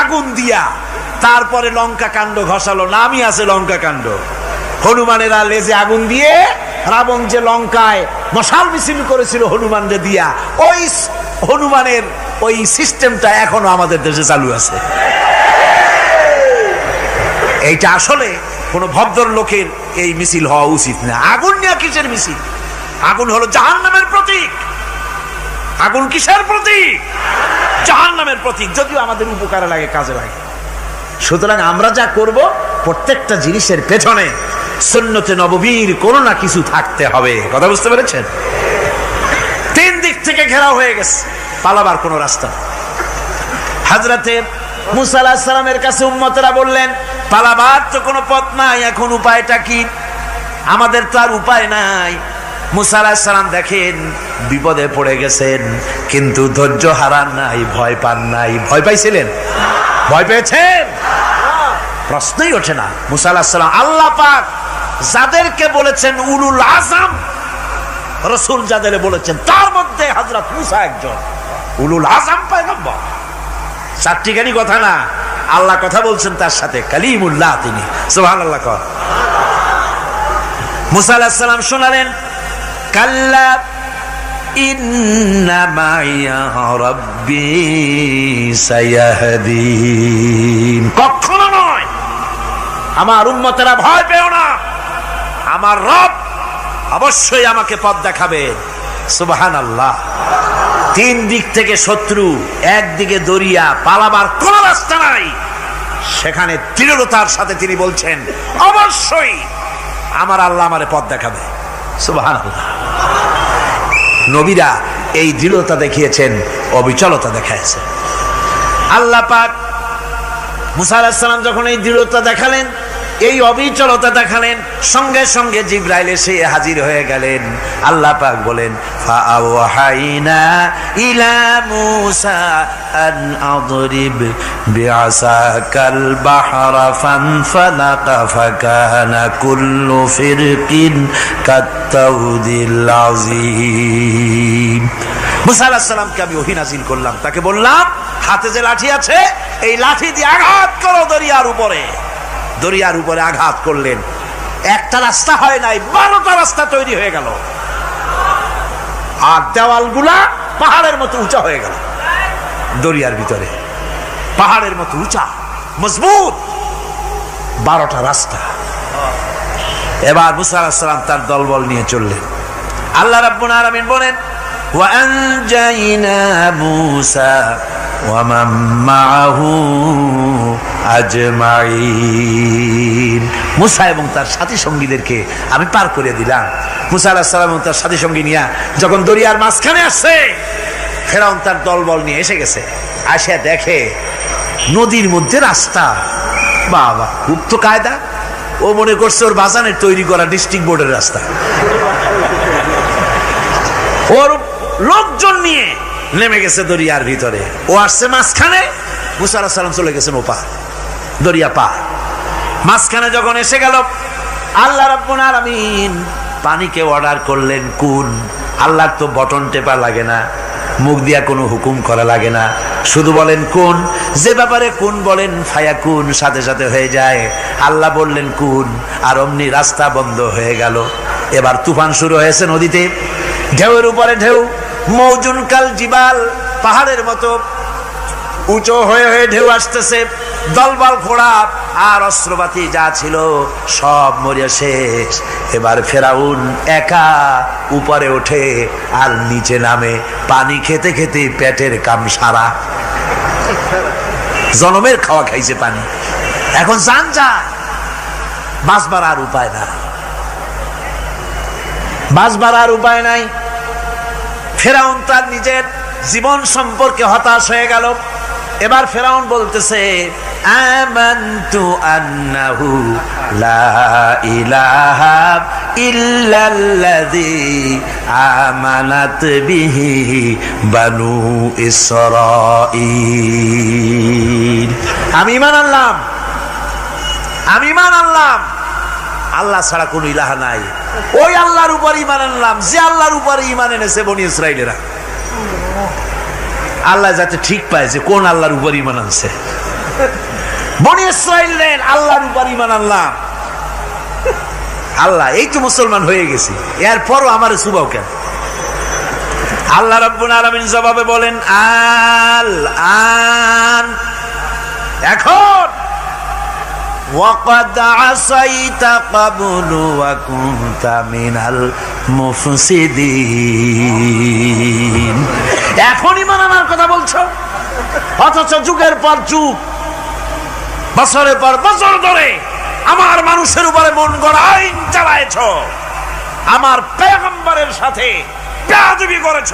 আগুন দিয়া তারপরে লঙ্কা কাণ্ড ঘষালো, নামই আছে লঙ্কা কাণ্ড। হনুমানেরা লেজে আগুন দিয়ে রাবণ যে লঙ্কায় মশাল মিছিল করেছিল হনুমানদের দিয়া, ওই হনুমানের ওই সিস্টেমটা এখনো আমাদের দেশে চালু আছে। এইটা আসলে কোন ভদ্র লোকের এই মিছিল হওয়া উচিত না। আগুন নিয়ে কিসের মিছিল? আগুন হলো জাহান্নামের প্রতীক। আগুন কিসের প্রতীক? জাহান্নামের প্রতীক। যদিও আমাদের উপকারে লাগে, কাজে লাগে। সুতরাং আমরা যা করব প্রত্যেকটা জিনিসের পেছনে সুন্নতে নববীর কোনো না কিছু থাকতে হবে। কথা বুঝতে পেরেছেন? তিন দিক থেকে ঘেরাও হয়ে গেছে, পালাবার কোনো রাস্তা। হযরতে মুসা আলাইহিস সালামের কাছে উম্মতেরা বললেন, পালাবার তো কোনো পথ নাই, এখন উপায়টা কি? আমাদের তো আর উপায় নাই। মুসা আলাইহিস সালাম দেখেন বিপদে পড়ে গেছেন, কিন্তু ধৈর্য হারান নাই, ভয় পান নাই। ভয় পাইছিলেন? ভয় পেয়েছেন? প্রশ্নই ওঠে না। মুসা আলাইহিস সালাম আল্লাহ পাক যাদেরকে বলেছেন উলুল আযম রাসূল, যাদের বলেছেন তার মধ্যে হযরত মুসা একজন উলুল আযম পয়গম্বর। চারটিখানি কথা না, আল্লাহ কথা বলছেন তার সাথে, কালিমুল্লাহ তিনি। সুবহানাল্লাহ। কর মুসা আলাইহিস সালাম শোনালেন, কাল্লা ইন্না মাইয়া রাব্বি সায়াহদিন। কখনো নয়, আমার উম্মতেরা ভয় পেও না, আমার রব অবশ্যই আমাকে পথ দেখাবেন। সুবহানাল্লাহ। তিন দিক থেকে শত্রু, একদিকে দরিয়া, পালাবার কোন রাস্তা নাই। সেখানে দৃঢ়তার সাথে তিনি বলছেন, অবশ্যই আমার আল্লাহ আমারে পথ দেখাবে। সুবহানাল্লাহ। নবীরা এই দৃঢ়তা দেখিয়েছেন, অবিচলতা দেখাইছেন। আল্লাহ পাক মুসা আলাইহিস সালাম যখন এই দৃঢ়তা দেখালেন, এই অবিচলতা দেখালেন, সঙ্গে সঙ্গে জিবরাইল এসে হাজির হয়ে গেলেন। আল্লাহ পাক বলেন, ফাআওহাইনা ইলা মূসা আন আদরিব বিআসাকাল বাহরা ফানফালাকা ফাকানা কুল্লু ফিরকিন কাত্তাউদিল আযীম। মূসা আলাইহিস সালামকে আমি ওহী নাযিল করলাম, তাকে বললাম হাতে যে লাঠি আছে এই লাঠি দিয়ে আঘাত করো দরিয়ার উপরে। দরিয়ার উপরে আঘাত করলেন, একটা রাস্তা হয় নাই, 12টা রাস্তা তৈরি হয়ে গেল। আর দেওয়ালগুলা পাহাড়ের মতো উঁচা হয়ে গেল। দরিয়ার ভিতরে পাহাড়ের মতো উঁচা মজবুত 12টা রাস্তা। এবার মুসা আলাইহিস সালাম তার দলবল নিয়ে চললেন। আল্লাহ রাব্বুল আলামিন বলেন, ওয়া আনজাইনা মূসা ওয়া মান মাআহু আজমাইন। মুসা এবং তার সাথী সঙ্গীদেরকে আমি পার করে দিলাম। মুসা আলাইহিস সালাম এবং তার সাথী সঙ্গী নিয়ে যখন দরিয়ার মাঝখানে আসছে, ফেরাউন তার দলবল নিয়ে এসে গেছে। আসে দেখে নদীর মধ্যে রাস্তা। বাবা, খুব তো কায়দা। ও মনে করছে ওর বাজানের তৈরি করা ডিস্ট্রিক্ট বোর্ডের রাস্তা। ওর লোকজন নিয়ে নেমে গেছে দরিয়ার ভিতরে, ও আসছে মাঝখানে, মুসা আলাইহিস সালাম চলে গেছেন ওপার, দরিয়া পার। মাঝখানে যখন এসে গেল, আল্লাহ রাব্বুল আলামিন পানিকে অর্ডার করলেন কুন। আল্লাহর তো বটন টেপা লাগে না, মুখ দিয়া কোনো হুকুম করা লাগে না, শুধু বলেন কুন। যে ব্যাপারে কুন বলেন ফায়াকুন, সাথে সাথে হয়ে যায়। আল্লাহ বললেন কুন, আর অমনি রাস্তা বন্ধ হয়ে গেল। এবার তুফান শুরু হয়েছে নদীতে, ঢেউয়ের উপরে ঢেউ, মৌজুন কাল জিবাল, পাহাড়ের মতো উঁচু হয়ে হয়ে ঢেউ আসতেছে। দলবল ঘোড়া আর অস্ত্রপাতি যা ছিল সব মরিয়া শেষ। এবার ফেরাউন একা উপরে ওঠে আর নিচে নামে, পানি খেতে খেতে পেটের কাম সারা, জনমের খাওয়া খাইছে পানি। এখন জান যায়, বাঁচবার আর উপায় না, বাঁচবার আর উপায় নাই। ফেরাউন তার নিজের জীবন সম্পর্কে হতাশ হয়ে গেল। এবার ফেরাউন বলতেছে, আমানতু আন্নাহু লা ইলাহা ইল্লাল্লাযী আমানাত বিহি বানু ইসরাঈল। আমি ঈমান আনলাম, আমি ঈমান আনলাম আল্লাহ ছাড়া কোনো ইলাহা নাই। ওই আল্লাহর উপর ঈমান আনলাম যে আল্লাহর উপর ঈমান এনেছে বনি ইসরাঈলেরা। আল্লাহ যাতে ঠিক পায় যে কোন আল্লাহর উপর ঈমান আনছে। বনি ইসরাঈলের আল্লাহর উপর ঈমান আনলাম। আল্লাহ এই তো মুসলমান হয়ে গেছি, এরপরও আমার সুবাও কেন? আল্লাহ রাব্বুল আলামিন জবাবে বলেন, আল আন, এখন ওয়াকাদ আসাইতা ক্বাবলু ওয়া কুনতা মিনাল মুফসিদিন। এখন ঈমান আনার কথা বলছো, অথচ যুগের পর যুগ, বছরের পর বছর ধরে আমার মানুষের উপরে মন গড়া আইন চালায়েছ, আমার পয়গম্বরের সাথে বেয়াদবি করেছ।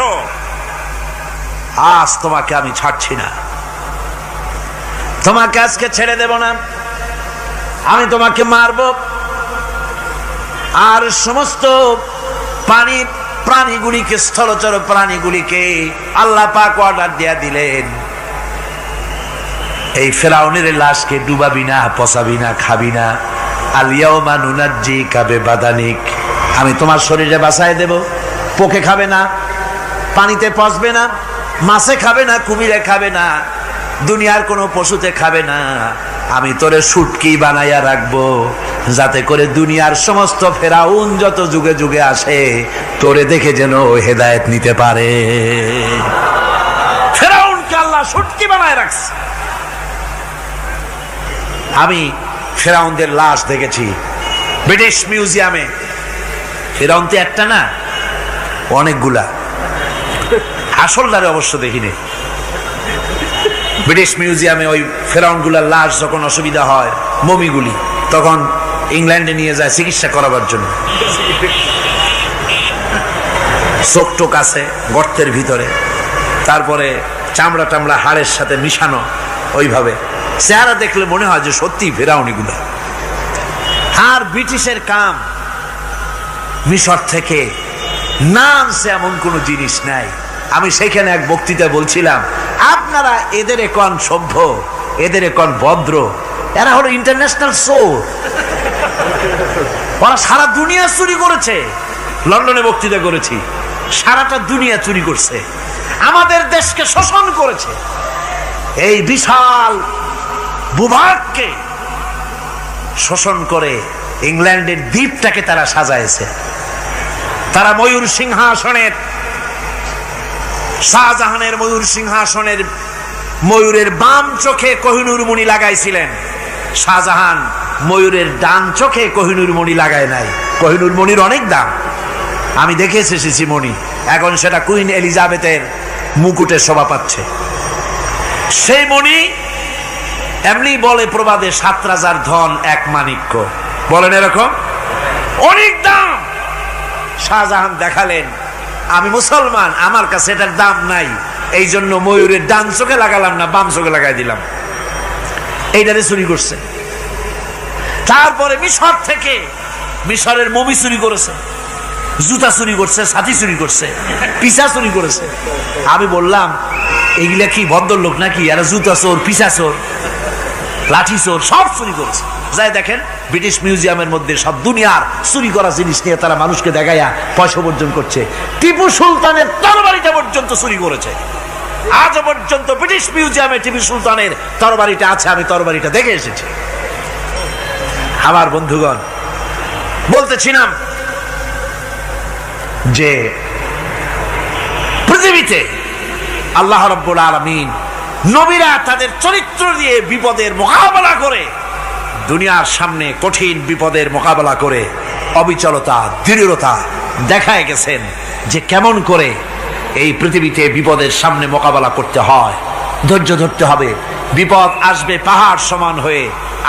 আজ তোমাকে আমি ছাড়ছি না, তোমাকে আজকে ছেড়ে দেব না, আমি তোমাকে মারব। আর সমস্ত প্রাণীগুলিকে, স্থলচর প্রাণীগুলিকে আল্লাহ পাক অর্ডার দিয়া দিলেন, এই ফেরাউনের লাশকে ডুবাবি না, পচাবি না, খাবি না। আলিয়াউমা নুনাজ্জিকা বিবাদানিক, আমি তোমার শরীরে বাঁচায় দেব। পোকে খাবে না, পানিতে পচবে না, মাছে খাবে না, কুমিরে খাবে না, দুনিয়ার কোনো পশুতে খাবে না। আমি তোরে শুটকি বানাইয়া রাখবো, যাতে করে দুনিয়ার সমস্ত ফেরাউন যত যুগে যুগে আসে তোরে দেখে যেন হেদায়েত নিতে পারে। ফেরাউনকে আল্লাহ শুটকি বানায় রাখছে। আমি ফেরাউনদের লাশ দেখেছি ব্রিটিশ মিউজিয়ামে। ফেরাউন তো একটা না, অনেকগুলা। আসলদারে অবশ্য দেখিনি। ব্রিটিশ মিউজিয়ামে ওই ফেরাউনগুলার লাশ যখন অসুবিধা হয়, মমিগুলি, তখন ইংল্যান্ডে নিয়ে যায় চিকিৎসা করাবার জন্য। চোখ টোক আছে গর্তের ভিতরে, তারপরে চামড়া টামড়া হাড়ের সাথে মিশানো, ওইভাবে চেহারা দেখলে মনে হয় যে সত্যি ফেরাউনিগুলা। আর ব্রিটিশের কাম মিশর থেকে না আনছে এমন কোন জিনিস নাই। আমি সেখানে এক বক্তৃতায় বলছিলাম, আপনারা এদের এখন সভ্য, এদের এখন ভদ্র, এরা হলো ইন্টারন্যাশনাল চোর। ওরা সারা দুনিয়া চুরি করেছে। লন্ডনে বক্তৃতা করেছি, সারাটা দুনিয়া চুরি করছে, আমাদের দেশকে শোষণ করেছে। এই বিশাল ভূভাগকে শোষণ করে ইংল্যান্ডের দ্বীপটাকে তারা সাজাইছে। তারা ময়ূর সিংহাসনের, শাহজাহানের ময়ূর সিংহাসনের ময়ূরের বাম চোখে কোহিনূর মণি লাগাইছিলেন। শাহজাহান ময়ূরের ডান চোখে কোহিনূর মণি লাগায় নাই। কোহিনূর মণির অনেক দাম, আমি দেখে এসেছি মণি। এখন সেটা কুইন এলিজাবেথের মুকুটে শোভা পাচ্ছে। সেই মণি এমনি বলে প্রবাদে, 7 রাজার ধন এক মাণিক্য, বলেন এরকম, অনেক দাম। শাহজাহান দেখালেন, আমি মুসলমান, আমার কাছে এটার দাম নাই, এই জন্য ময়ূরের ডান চোখে লাগালাম না, বাম চোখে লাগাই দিলাম। এইটারে চুরি করছে। তারপরে মিশর থেকে, মিশরের মমি চুরি করেছে, জুতা চুরি করছে, ছাতি চুরি করছে, পিসা চুরি করেছে। আমি বললাম, এগুলা কি ভদ্রলোক নাকি? এরা জুতা চোর, পিসা চোর, লাঠি চোর, সব চুরি করেছে। যাই দেখেন ব্রিটিশ মিউজিয়ামের মধ্যে সব দুনিয়ার চুরি করা জিনিস নিয়ে তারা মানুষকে দেখাইয়া পয়সা অর্জন করছে। টিপু সুলতানের তরবারিটা পর্যন্ত চুরি করেছে। আজ পর্যন্ত ব্রিটিশ মিউজিয়ামে টিপু সুলতানের তরবারিটা আছে, আমি তরবারিটা দেখে এসেছি। আমার বন্ধুগণ, বলতেছিলাম যে পৃথিবীতে আল্লাহ রাব্বুল আলামিন নবীরা তাদের চরিত্র দিয়ে বিপদের মোকাবেলা করে দুনিয়ার সামনে কঠিন বিপদের মোকাবেলা করে অবিচলতা, দৃঢ়তা দেখায় গেছেন যে কেমন করে এই পৃথিবীতে বিপদের সামনে মোকাবেলা করতে হয়। ধৈর্য ধরতে হবে, বিপদ আসবে পাহাড় সমান হয়ে,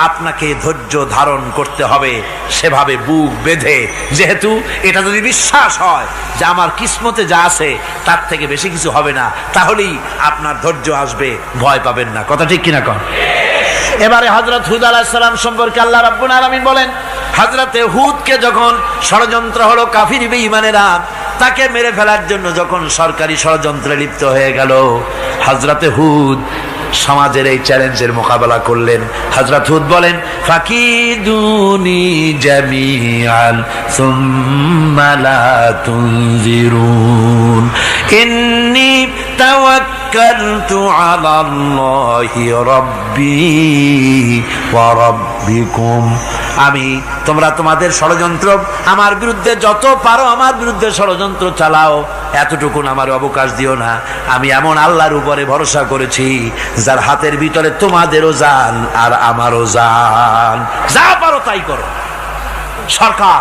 আপনাকে ধৈর্য ধারণ করতে হবে সেভাবে বুক বেঁধে। যেহেতু এটা যদি বিশ্বাস হয় যে আমার কিসমতে যা আছে তার থেকে বেশি কিছু হবে না, তাহলেই আপনার ধৈর্য আসবে, ভয় পাবেন না। কথা ঠিক কিনা কন? এবারে হযরত হুদ আলাইহিস সালাম সম্পর্কে আল্লাহ রাব্বুল আলামিন বলেন, হযরতে হুদকে যখন ষড়যন্ত্র হলো কাফির বেঈমানেরা তাকে মেরে ফেলার জন্য, যখন সরকারি ষড়যন্ত্রে লিপ্ত হয়ে গেল, হযরতে হুদ সমাজের এই চ্যালেঞ্জের মোকাবেলা করলেন। হযরত হুদ বলেন, ফাকিদুনি জামিআন সুম্মা লা তুনজিরুন ইন্নী তাওয়াক্কালতু আলাল্লাহি রাব্বি ওয়া রাব্বিকুম। তোমরা তোমাদের ষড়যন্ত্র আমার বিরুদ্ধে যত পারো আমার বিরুদ্ধে ষড়যন্ত্র চালাও, এতটুকুন আমার অবকাশ দিও না। আমি এমন আল্লাহর উপরে ভরসা করেছি যার হাতের ভিতরে তোমাদেরও জান আর আমারও জান। যা পারো তাই করো। সরকার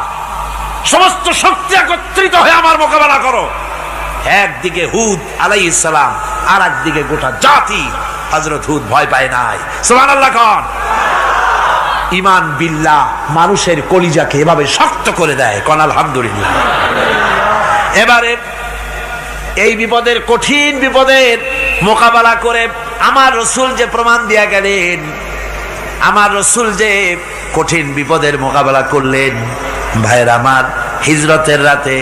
সমস্ত শক্তি একত্রিত হয়ে আমার মোকাবেলা করো। একদিকে হুদ আলাইহিস সালাম, আর একদিকে গোটা জাতি। হযরত হুদ ভয় পায় নাই। সুবহানাল্লাহ কোন? ঈমান বিল্লাহ মানুষের কলিজাকে এভাবে শক্ত করে দেয়। কোন আলহামদুলিল্লাহ। এবারে এই বিপদের, কঠিন বিপদের মোকাবেলা করে আমার রাসূল যে প্রমাণ দিয়া গেলেন, আমার রাসূল যে কঠিন বিপদের মোকাবেলা করলেন, ভাইয়ের আমার, হিজরতের রাতে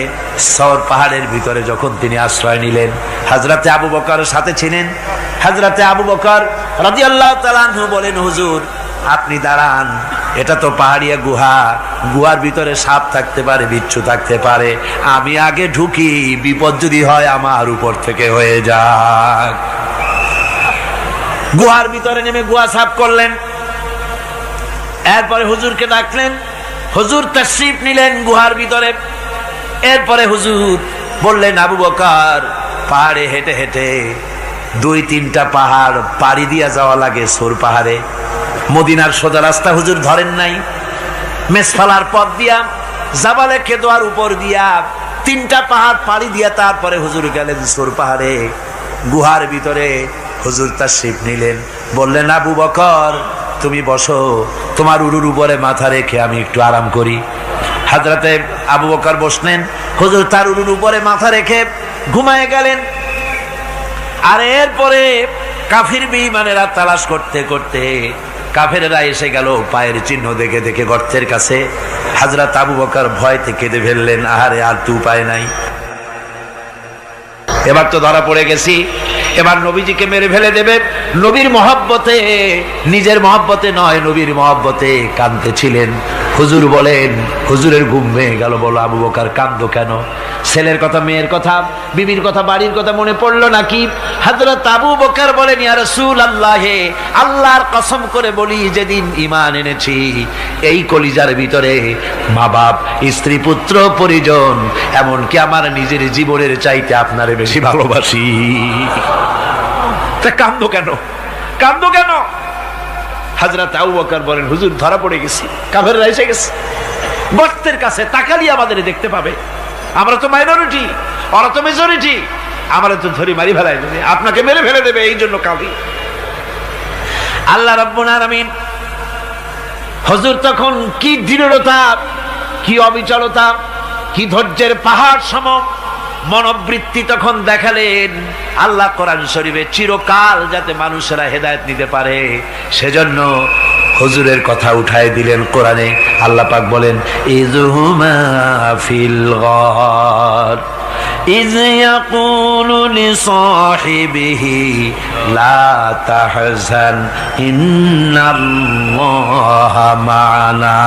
সওর পাহাড়ের ভিতরে যখন তিনি আশ্রয় নিলেন, হযরতে আবু বকর সাথে ছিলেন। হযরতে আবু বকর রাদিয়াল্লাহু তাআলা আনহু বলেন, হুজুর আপনি দাঁড়ান, এটা তো পাহাড়িয়া গুহা, গুহার ভিতরে সাপ থাকতে পারে, বিচ্ছু থাকতে পারে, আমি আগে ঢুকি, বিপদ যদি হয় আমার উপর থেকে হয়ে যাক। গুহার ভিতরে নেমে গুহা সাফ করলেন। এরপরে হুজুরকে ডাকলেন, হুজুর তাশরীফ নিলেন গুহার ভিতরে। এরপরে হুজুর বললেন, আবু বকর পাহাড়ে হেঁটে হেঁটে 2-3টা পাহাড় পাড়ি দিয়া যাওয়া লাগে সৌর পাহাড়ে। মদিনার সোজা রাস্তা হুজুর ধরেন নাই, মেসফালার পথ দিয়া জাবালে কেদোয়ার উপর দিয়া 3টা পাহাড় পাড়ি দিয়া তারপরে হুজুর গেলেন সৌর পাহাড়ে। গুহার ভিতরে হুজুর তাশরীফ নিলেন। বললেন, আবু বকর তুমি বসো, তোমার উরুর উপরে মাথা রেখে আমি একটু আরাম করি। হযরতে আবু বকর বসলেন, হুজুর তার উরুর উপরে মাথা রেখে ঘুমায় গেলেন। আর এরপরে কাফির বেঈমানেরা তালাশ করতে করতে কাফেরেরা এসে গেল পায়ের চিহ্ন দেখে দেখে গর্তের কাছে। হযরত আবু বকর ভয়তে কেঁদে ফেললেন, আহারে আর তো উপায় নাই, এবার তো ধরা পড়ে গেছি, এবার নবীজিকে মেরে ফেলে দেবে। নবীর মহব্বতে, নিজের মহব্বতে নয়, নবীর মহব্বতে কাঁদতেছিলেন। হুজুর বলেন, হুজুরের ঘুম ভেঙে গেল। বলো আবু বকর কাঁদো কেন? ছেলের কথা, মেয়ের কথা, বিবির কথা, বাড়ির কথা মনে পড়লো নাকি? হযরত আবু বকর বলেন, ইয়া রাসূলুল্লাহ, আল্লাহর কসম করে বলি, যেদিন ঈমান এনেছি এই কলিজার ভিতরে মা বাপ, স্ত্রী, পুত্র, পরিজন, এমনকি আমার নিজের জীবনের চাইতে আপনারে বেশি ভালোবাসি। তা কাঁদো কেন? কাঁদো কেন? হযরত আবু বকর বলেন, হুজুর ধরা পড়ে গেছি, কাফেররা এসে গেছে গর্তের কাছে, তাকালি আমাদের দেখতে পাবে, আমরা তো মাইনরিটি, ওরা তো মেজরিটি, আমরা তো ধরি মারি ফেলাই দেবে, আপনাকে মেরে ফেলে দেবে, এই জন্য কাঁদি। আল্লাহ রাব্বুল আলামিন, হুজুর তখন কি দৃঢ়তা, কি অবিচলতা, কি ধৈর্যের পাহাড় সম মনোবৃত্তি তখন দেখালেন। আল্লাহ কোরআন শরীফে চিরকাল যাতে মানুষেরা হেদায়েত নিতে পারে সেজন্য হুজুরের কথা উঠায় দিলেন কোরআনে। আল্লাহ পাক বলেন, ইযহুমা ফিল গার ইয ইয়াকুলু লিসাহিবিহি লা তাহজান ইন্নাল্লাহা মা'ানা।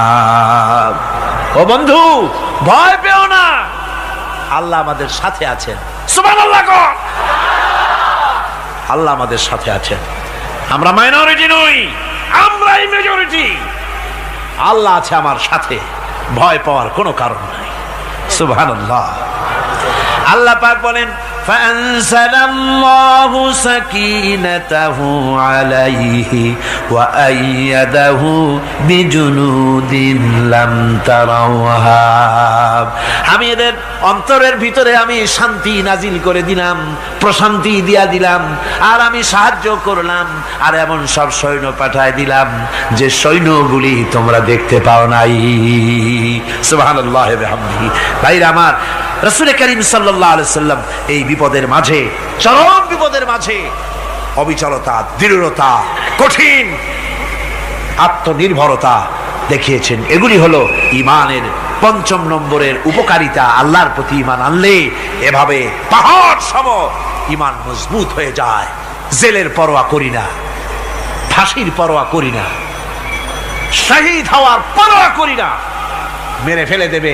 ও বন্ধু, ভয় পেও না, আল্লাহ আমাদের সাথে আছেন। সুবহানাল্লাহ। আল্লাহ আমাদের সাথে আছেন। আমরা মাইনরিটি নই, আমরাই মেজরিটি। আল্লাহ আছে আমার সাথে, ভয় পাওয়ার কোনো কারণ নাই। সুবহানাল্লাহ। আল্লাহ পাক বলেন, فأنزل الله سكينته عليه وأيده بجنود لم تروها। আমি এদের অন্তরের ভিতরে আমি শান্তি নাজিল করে দিলাম, প্রশান্তি দিয়া দিলাম, আর আমি সাহায্য করলাম, আর এমন সব সৈন্য পাঠায় দিলাম যে সৈন্যগুলি তোমরা দেখতে পাও নাই। সুবহানাল্লাহ ওয়া বিহামদিহি। ভাইরা আমার, রাসূল করিম সাল্লাল্লাহু আলাইহি সাল্লাম এই বিপদের মাঝে, চরম বিপদের মাঝে অবিচলতা, দৃঢ়তা, কঠিন আত্মনির্ভরতা দেখিয়েছেন। এগুলি হলো ঈমানের পঞ্চম নম্বরের উপকারিতা। আল্লাহর প্রতি ঈমান আনলে এভাবে পাহাড় সম ঈমান মজবুত হয়ে যায়। জেলের পরোয়া করি না, ফাঁসির পরোয়া করি না, শহীদ হওয়ার পরোয়া করি না, মেরে ফেলে দেবে,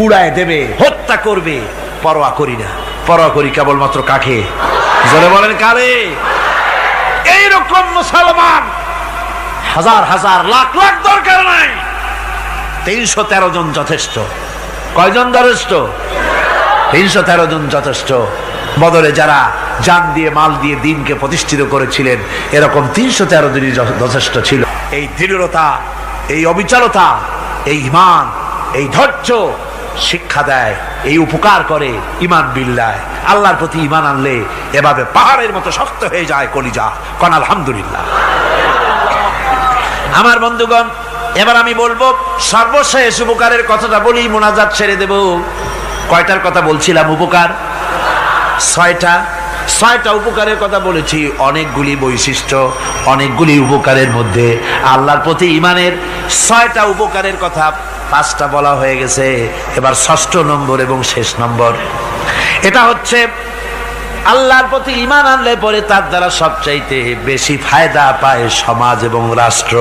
উড়ায় দেবে, হত্যা করবে, পরোয়া করি না। পরোয়া করি কেবলমাত্র কাকে? জোরে বলেন কারে? এইরকম মুসলমান হাজার হাজার লাখ লাখ দরকার নাই, 313 জন যথেষ্ট। কয়জন যথেষ্ট? 313 জন যথেষ্ট। বদরে যারা জান দিয়ে, মাল দিয়ে দ্বীনকে প্রতিষ্ঠিত করেছিলেন, এরকম 313 জনই যথেষ্ট ছিল। এই দৃঢ়তা, এই অবিচলতা, এই ঈমান, এই ধৈর্য শিক্ষা দেয়, এই উপকার করে ঈমান বিল্লাহ। আল্লাহর প্রতি ঈমান আনলে এভাবে পাহাড়ের মতো শক্ত হয়ে যায় কলিজা। কোন আলহামদুলিল্লাহ। আমার বন্ধুগণ, এবার আমি বলবো সর্বশেষ উপকারের কথাটা বলি, মোনাজাত ছেড়ে দেব। কয়টার কথা বলছিলাম? উপকার 6টা উপকারের কথা বলেছি। অনেকগুলি বৈশিষ্ট্য, অনেকগুলি উপকারের মধ্যে আল্লাহর প্রতি ঈমানের 6টা উপকারের কথা 5টা বলা হয়ে গেছে। এবার 6ষ্ঠ নম্বর এবং শেষ নম্বর, এটা হচ্ছে আল্লাহর প্রতি ঈমান আনলে পরে তার দ্বারা সবচাইতে বেশি ফায়দা পায় সমাজ এবং রাষ্ট্র।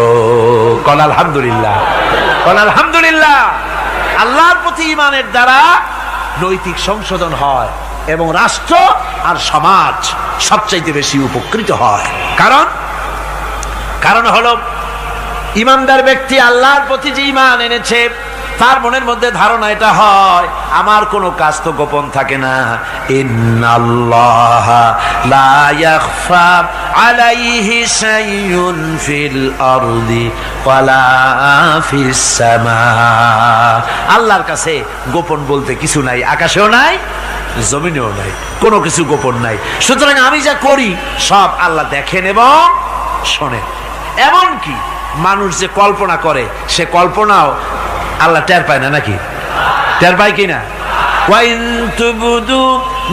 কোন আলহামদুলিল্লাহ, কোন আলহামদুলিল্লাহ। আল্লাহর প্রতি ঈমানের দ্বারা নৈতিক সংশোধন হয় এবং রাষ্ট্র আর সমাজ সবচাইতে বেশি উপকৃত হয়। কারণ হলো ঈমানদার ব্যক্তি আল্লাহর প্রতি যে ঈমান এনেছে, তার মনের মধ্যে ধারণা এটা হয়, আমার কোনো কাজ তো গোপন থাকে না। ইন্নাল্লাহা লা ইয়াখফা আলাইহি শাইউন ফিল আরদি ওয়ালা ফিস সামা। আল্লাহর কাছে গোপন বলতে কিছু নাই, আকাশেও নাই, জমিনেও নাই, কোনো কিছু গোপন নাই। সুতরাং আমি যা করি সব আল্লাহ দেখেন এবং শোনেন। এমনকি মানুষ যে কল্পনা করে, সে কল্পনাও আল্লাহ টের পায় না, নাকি? টের পায় কিনা? ওয়াইন তুবদু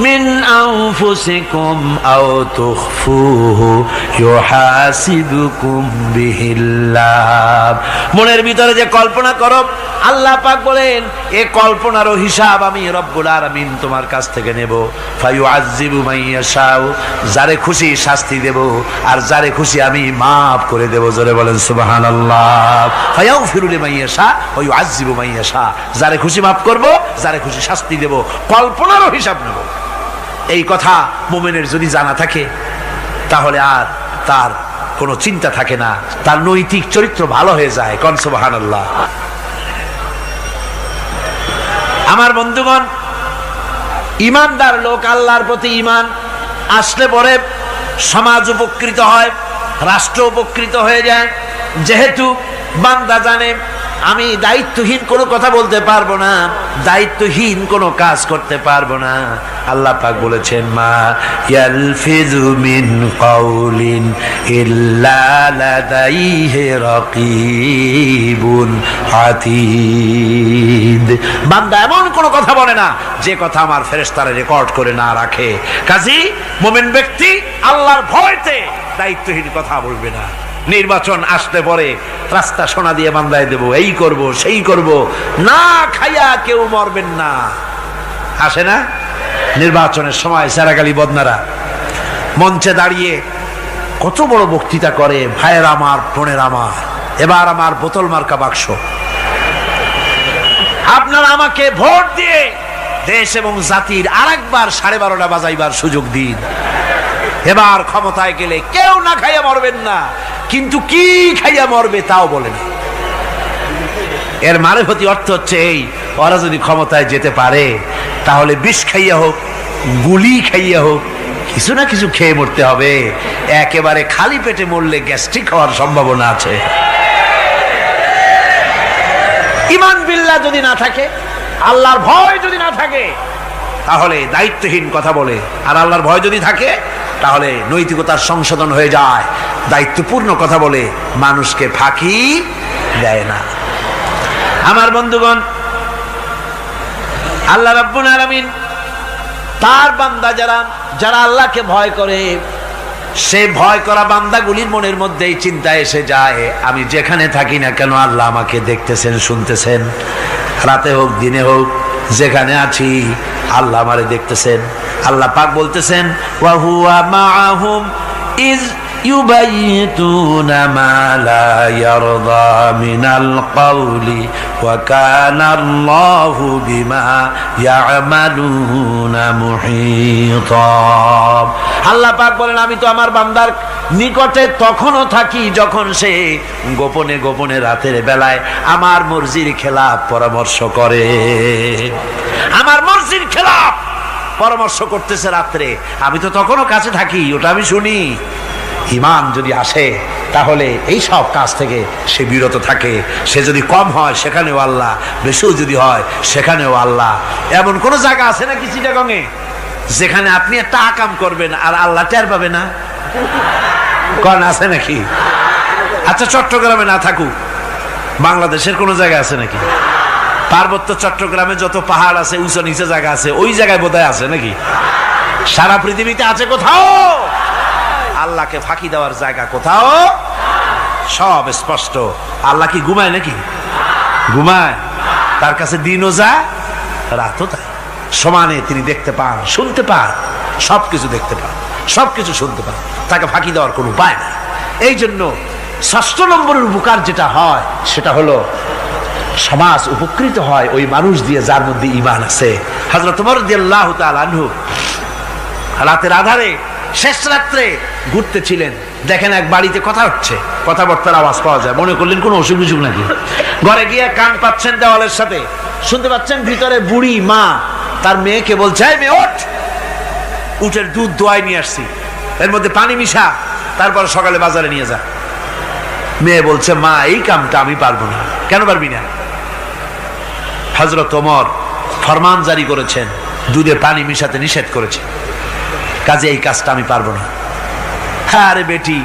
মিন আনফুসিকুম আও তুখফুহু ইউহাসিবুকুম বিহিল্লাহ। মনের ভিতরে যে কল্পনা করো, আল্লাহ পাক বলেন এই কল্পনারও হিসাব আমি রব্বুল আলামিন তোমার কাছ থেকে নেব। ফায়ুআযযিবু মান ইয়াশাউ, যারে খুশি শাস্তি দেব, আর যারে খুশি আমি মাফ করে দেব। জোরে বলেন সুবহানাল্লাহ। ফায়াগফিরু লিমান ইয়াশা ওয়া ইউআযযিবু মান ইয়াশা, যারে খুশি মাফ করব, যারে খুশি শাস্তি দেব, কল্পনারও হিসাব নেব। এই কথা মুমিনের যদি জানা থাকে, তাহলে আর তার কোনো চিন্তা থাকে না, তার নৈতিক চরিত্র ভালো হয়ে যায়। কোন সুবহানাল্লাহ। আমার বন্ধুগণ, ঈমানদার লোক, আল্লাহর প্রতি ঈমান আসলে পরে সমাজ উপকৃত হয়, রাষ্ট্র উপকৃত হয়ে যায়। যেহেতু বান্দা জানে আমি দায়িত্বহীন কোনো কথা বলতে পারবো না, দায়িত্বহীন কোনো কাজ করতে পারবো না। আল্লাহ পাক বলেছেন, মা ইয়ালফিযু মিন কাউলিন ইল্লা লাদাইহি রাকীবুন আতীদ। বান্দা এমন কোনো কথা বলে না যে কথা আমার ফেরেশতারা রেকর্ড করে না রাখে। কাজী মুমিন ব্যক্তি আল্লাহর ভয়তে দায়িত্বহীন কথা বলবে না। নির্বাচন আসতে পরে রাস্তা সোনা দিয়ে বান্ধায় দেব, এই করব সেই করব, না খাইয়া কেউ মরবেন না। আসে না নির্বাচনের সময় সারাগালি বদনারা মঞ্চে দাঁড়িয়ে কত বড় বক্তৃতা করে, ভাইয়ের আমার, বোনের আমার, এবার আমার বোতল মার্কা বাক্স, আপনারা আমাকে ভোট দিয়ে দেশ এবং জাতির আরেকবার 12:30 বাজাইবার সুযোগ দিন। এবার ক্ষমতায় গেলে কেউ না খাইয়া মরবেন না, কিন্তু কি খাইয়া মরবে তাও বলে না। এর মারফতি অর্থ হচ্ছে এই, ওরা যদি ক্ষমতায় যেতে পারে তাহলে বিষ খাইয়া হোক, গুলি খাইয়া হোক, কিছু না কিছু খেয়ে মরতে হবে। একেবারে খালি পেটে মরলে গ্যাস্ট্রিক হওয়ার সম্ভাবনা আছে। ঈমান বিল্লাহ যদি না থাকে, আল্লাহর ভয় যদি না থাকে, তাহলে দায়িত্বহীন কথা বলে। আর আল্লাহর ভয় যদি থাকে, তাহলে নৈতিকতার সংশোধন হয়ে যায়, দায়িত্বপূর্ণ কথা বলে, মানুষকে ফাঁকি দেয় না। আমার বন্ধুগণ, আল্লাহ রাব্বুল আলামিন তার বান্দা যারা আল্লাহকে ভয় করে, সে ভয় করা বান্দাগুলির মনের মধ্যে এই চিন্তা এসে যায়, আমি যেখানে থাকি না কেন আল্লাহ আমাকে দেখতেছেন, শুনতেছেন। রাতে হোক দিনে হোক, যেখানে আছি আল্লাহ আমারে দেখতেছেন। আল্লাহ পাক বলতেছেন, ওয়া হুয়া মাআহুম ইজ ইউবাইতুনা মা লা ইয়ারদা মিনাল কওলি ওয়া কানা আল্লাহু বিমা ইয়ামালুনা মুহীতা। আল্লাহ পাক বলেন, আমি তো আমার বান্দার নিকটে তখনও থাকি যখন সে গোপনে গোপনে রাতের বেলায় আমার মর্জির খেলাফ পরামর্শ করে। আমার মর্জির খেলাফ পরামর্শ করতেছে রাত্রে, আমি তো তখনও কাছে থাকি, ওটা আমি শুনি। ঈমান যদি আসে, তাহলে এই সব কাজ থেকে সে বিরত থাকে। সে যদি কম হয় সেখানেও আল্লাহ, বেশিও যদি হয় সেখানেও আল্লাহ। এমন কোন জায়গা আছে নাকি চিটাগংয়ে যেখানে আপনি একটা আকাম করবেন আর আল্লাহ টের পাবে না? কোন আছে নাকি? আচ্ছা, চট্টগ্রামে না থাকুক, বাংলাদেশের কোন জায়গা আছে নাকি? পার্বত্য চট্টগ্রামে যত পাহাড় আছে, উঁচু নিচে জায়গা আছে, ওই জায়গায় বোধহয় আছে নাকি? সারা পৃথিবীতে আছে কোথাও? আল্লাহকে ফাঁকি দেওয়ার জায়গা কোথাও? সব স্পষ্ট। আল্লাহ কি ঘুমায় নাকি? ঘুমায়? তার কাছে দিনও যায়, রাতও তাই। সমানে তিনি দেখতে পান, শুনতে পান, সবকিছু দেখতে পান, সবকিছু শুনতে পান। তাকে ফাঁকি দেওয়ার কোনো উপায় নেই। এই জন্য ৬ষ্ঠ নম্বরের উপকার যেটা হয়, সেটা হলো সমাজ উপকৃত হয় ওই মানুষ দিয়ে যার মধ্যে ঈমান আছে। হযরত ওমর রাদিয়াল্লাহু তাআলা আনহু রাতের আধারে, শেষ রাত্রে ঘুরতেছিলেন, দেখেন এক বাড়িতে কথা হচ্ছে, কথাবার্তার আওয়াজ পাওয়া যায়। মনে করলেন কোনো অসুখ বিসুখ নাকি। ঘরে গিয়ে কান পাচ্ছেন দেওয়ালের সাথে, শুনতে পাচ্ছেন ভিতরে বুড়ি মা তার মেয়েকে বলছে, এই মেয়ে ওঠ, উটের দুধ দোয়াই নিয়ে আসছি, এর মধ্যে পানি মিশা, তারপর সকালে বাজারে নিয়ে যা। মেয়ে বলছে, মা এই কামটা আমি পারবো না। কেন পারবি না? হযরত ওমর ফরমান জারি করেছেন, দুধে পানি মিশাতে নিষেধ করেছে, কাজে এই কাজটা আমি পারবো না। আরে বেটি,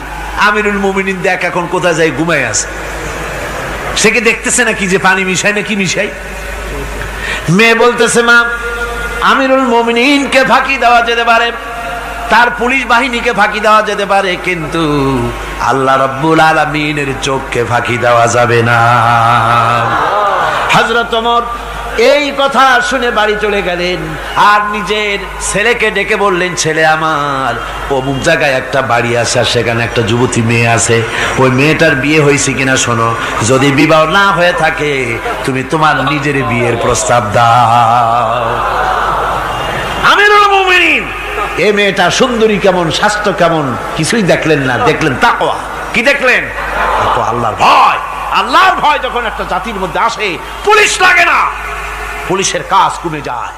আমিরুল মুমিনিন দেখ এখন কোথায় যায়, ঘুমাই আছে, সে কি দেখতেছে নাকি যে পানি মিশাই না কি মিশাই? মেয়ে বলতেছে, মা আমিরুল মুমিনিনকে ফাঁকি দেওয়া যেতে পারে, তার পুলিশ বাহিনীকে ফাঁকি দেওয়া যেতে পারে, কিন্তু আল্লাহ রাব্বুল আলামিনের চোখকে ফাঁকি দেওয়া যাবে না। হযরত ওমর এই কথা শুনে বাড়ি চলে গেলেন, আর নিজের ছেলেকে ডেকে বললেন, ছেলে আমার, অমুক জায়গায় একটা বাড়ি আছে, সেখানে একটা যুবতী মেয়ে আছে, ওই মেয়েটার বিয়ে হয়েছে কিনা শোনো, যদি বিবাহ না হয়ে থাকে তুমি তোমার নিজের বিয়ের প্রস্তাব দাও। আমিরুল মুমিনিন এই মেয়েটা সুন্দরী কেমন, স্বাস্থ্য কেমন, কিছুই দেখলেন না, দেখলেন তাকওয়া। কি দেখলেন? আল্লাহর ভয়। আল্লাহর ভয় যখন একটা জাতির মধ্যে আসে, পুলিশ লাগে না, পুলিশের কাজ কমে যায়।